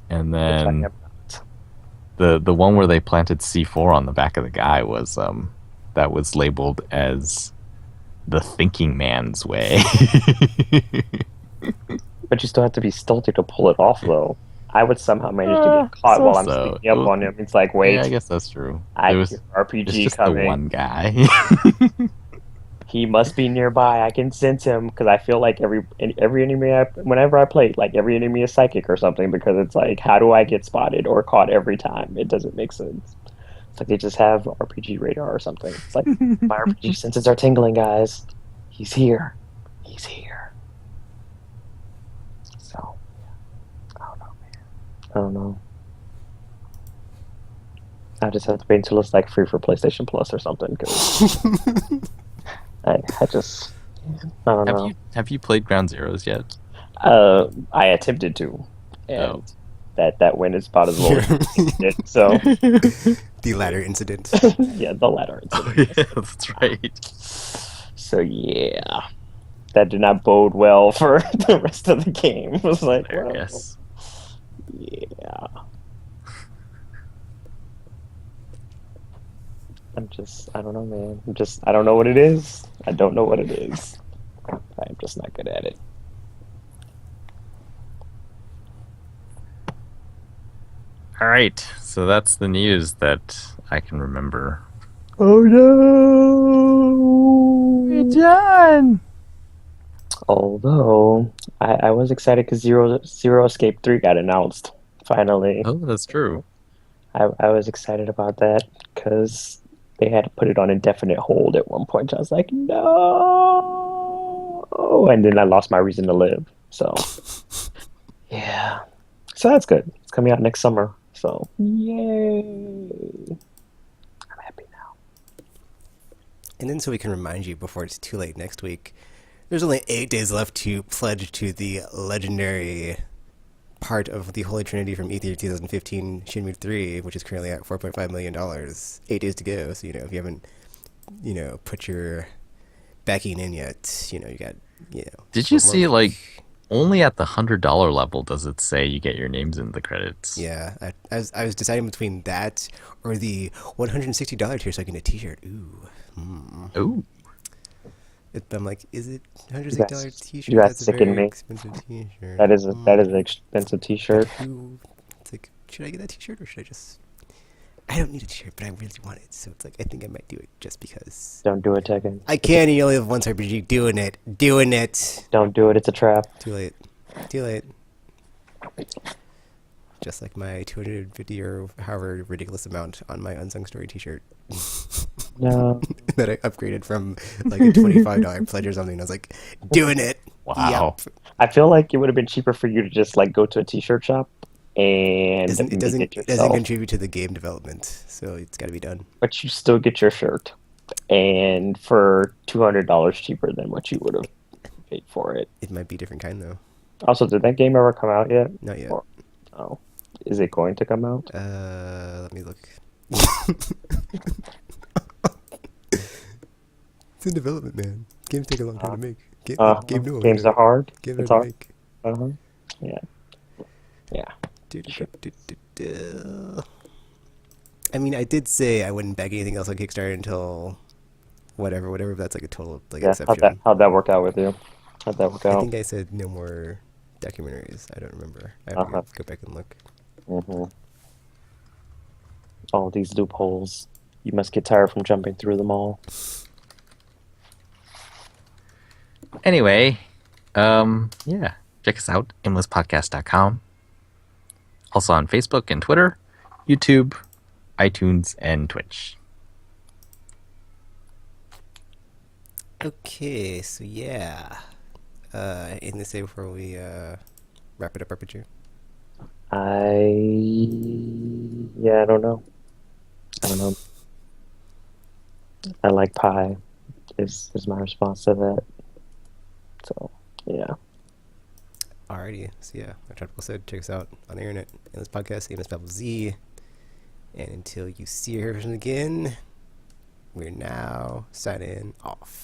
And Which I then am the one where they planted C4 on the back of the guy was that was labeled as the thinking man's way. But you still have to be stealthy to pull it off, though. I would somehow manage to get caught while I'm so. sneaking up on him. It's like, wait, Yeah, I guess that's true. I It hear was, it's RPG just coming. the one guy. He must be nearby. I can sense him because I feel like every enemy, whenever I play, like every enemy is psychic or something. Because it's like, how do I get spotted or caught every time? It doesn't make sense. It's like they just have RPG radar or something. It's like my RPG senses are tingling, guys. He's here. He's here. So I don't know, man. I don't know. I just have to wait until it's like free for PlayStation Plus or something. Cause I just I don't know. Have you played Ground Zeroes yet? I attempted to, and Oh. that went as about as low as it. So The latter incident. yeah, the latter. Oh yeah, that's right. So yeah, that did not bode well for the rest of the game. It was like, well, Yes. yeah. I don't know, man. I don't know what it is. I don't know what it is. I'm just not good at it. All right, so that's the news that I can remember. Oh no! We're done. Although I was excited because Zero Escape 3 got announced finally. Oh, that's true. I was excited about that because they had to put it on indefinite hold at one point. I was like, no, and then I lost my reason to live. So yeah, so that's good. It's coming out next summer. So yay! I'm happy now. And then so we can remind you before it's too late next week, there's only 8 days left to pledge to the legendary part of the Holy Trinity from E3 2015, Shenmue 3, which is currently at $4.5 million. 8 days to go, so, if you haven't, put your backing in yet, you got, Did you one more see, week. only at the $100 level does it say you get your names in the credits? Yeah, I was deciding between that or the $160 tier so I can get a t-shirt. Ooh. Ooh. I'm like, is it $160 t-shirt? You guys That's a sicken very me. expensive t-shirt. That is an expensive T-shirt. It's like, should I get that t-shirt or should I just... I don't need a t-shirt, but I really want it. So it's like, I think I might do it just because. Don't do it, Tekken. I can, you only have one RPG. Doing it. Don't do it. It's a trap. Too late. Just like my 250 or however ridiculous amount on my Unsung Story t-shirt. No. That I upgraded from like a $25 pledge or something. I was like, doing it. Wow. Yep. I feel like it would have been cheaper for you to just like go to a T-shirt shop and It make doesn't it yourself. contribute to the game development, so it's got to be done. But you still get your shirt, and for $200 cheaper than what you would have paid for it. It might be a different kind though. Also, did that game ever come out yet? Not yet. Oh, is it going to come out? Let me look. It's in development, man. Games take a long time to make. Game no Games are hard. Games It's are hard. make. Yeah. I mean, I did say I wouldn't bag anything else on Kickstarter until whatever. If that's like a total like Yeah. exception. How'd that work out with you? How'd that work I out? think I said no more documentaries. I don't remember. I have to go back and look. All these loopholes. You must get tired from jumping through them all. Anyway, yeah, check us out, aimlesspodcast.com. Also on Facebook and Twitter, YouTube, iTunes, and Twitch. Okay, so yeah. Anything to say before we wrap it up, RPG? I don't know. I like pie. Is my response to that. So yeah. Alrighty, so yeah, like Tropical said, check us out on the internet, in this podcast, Aimless Babble Z. And until you see or hear from us again, we're now signing off.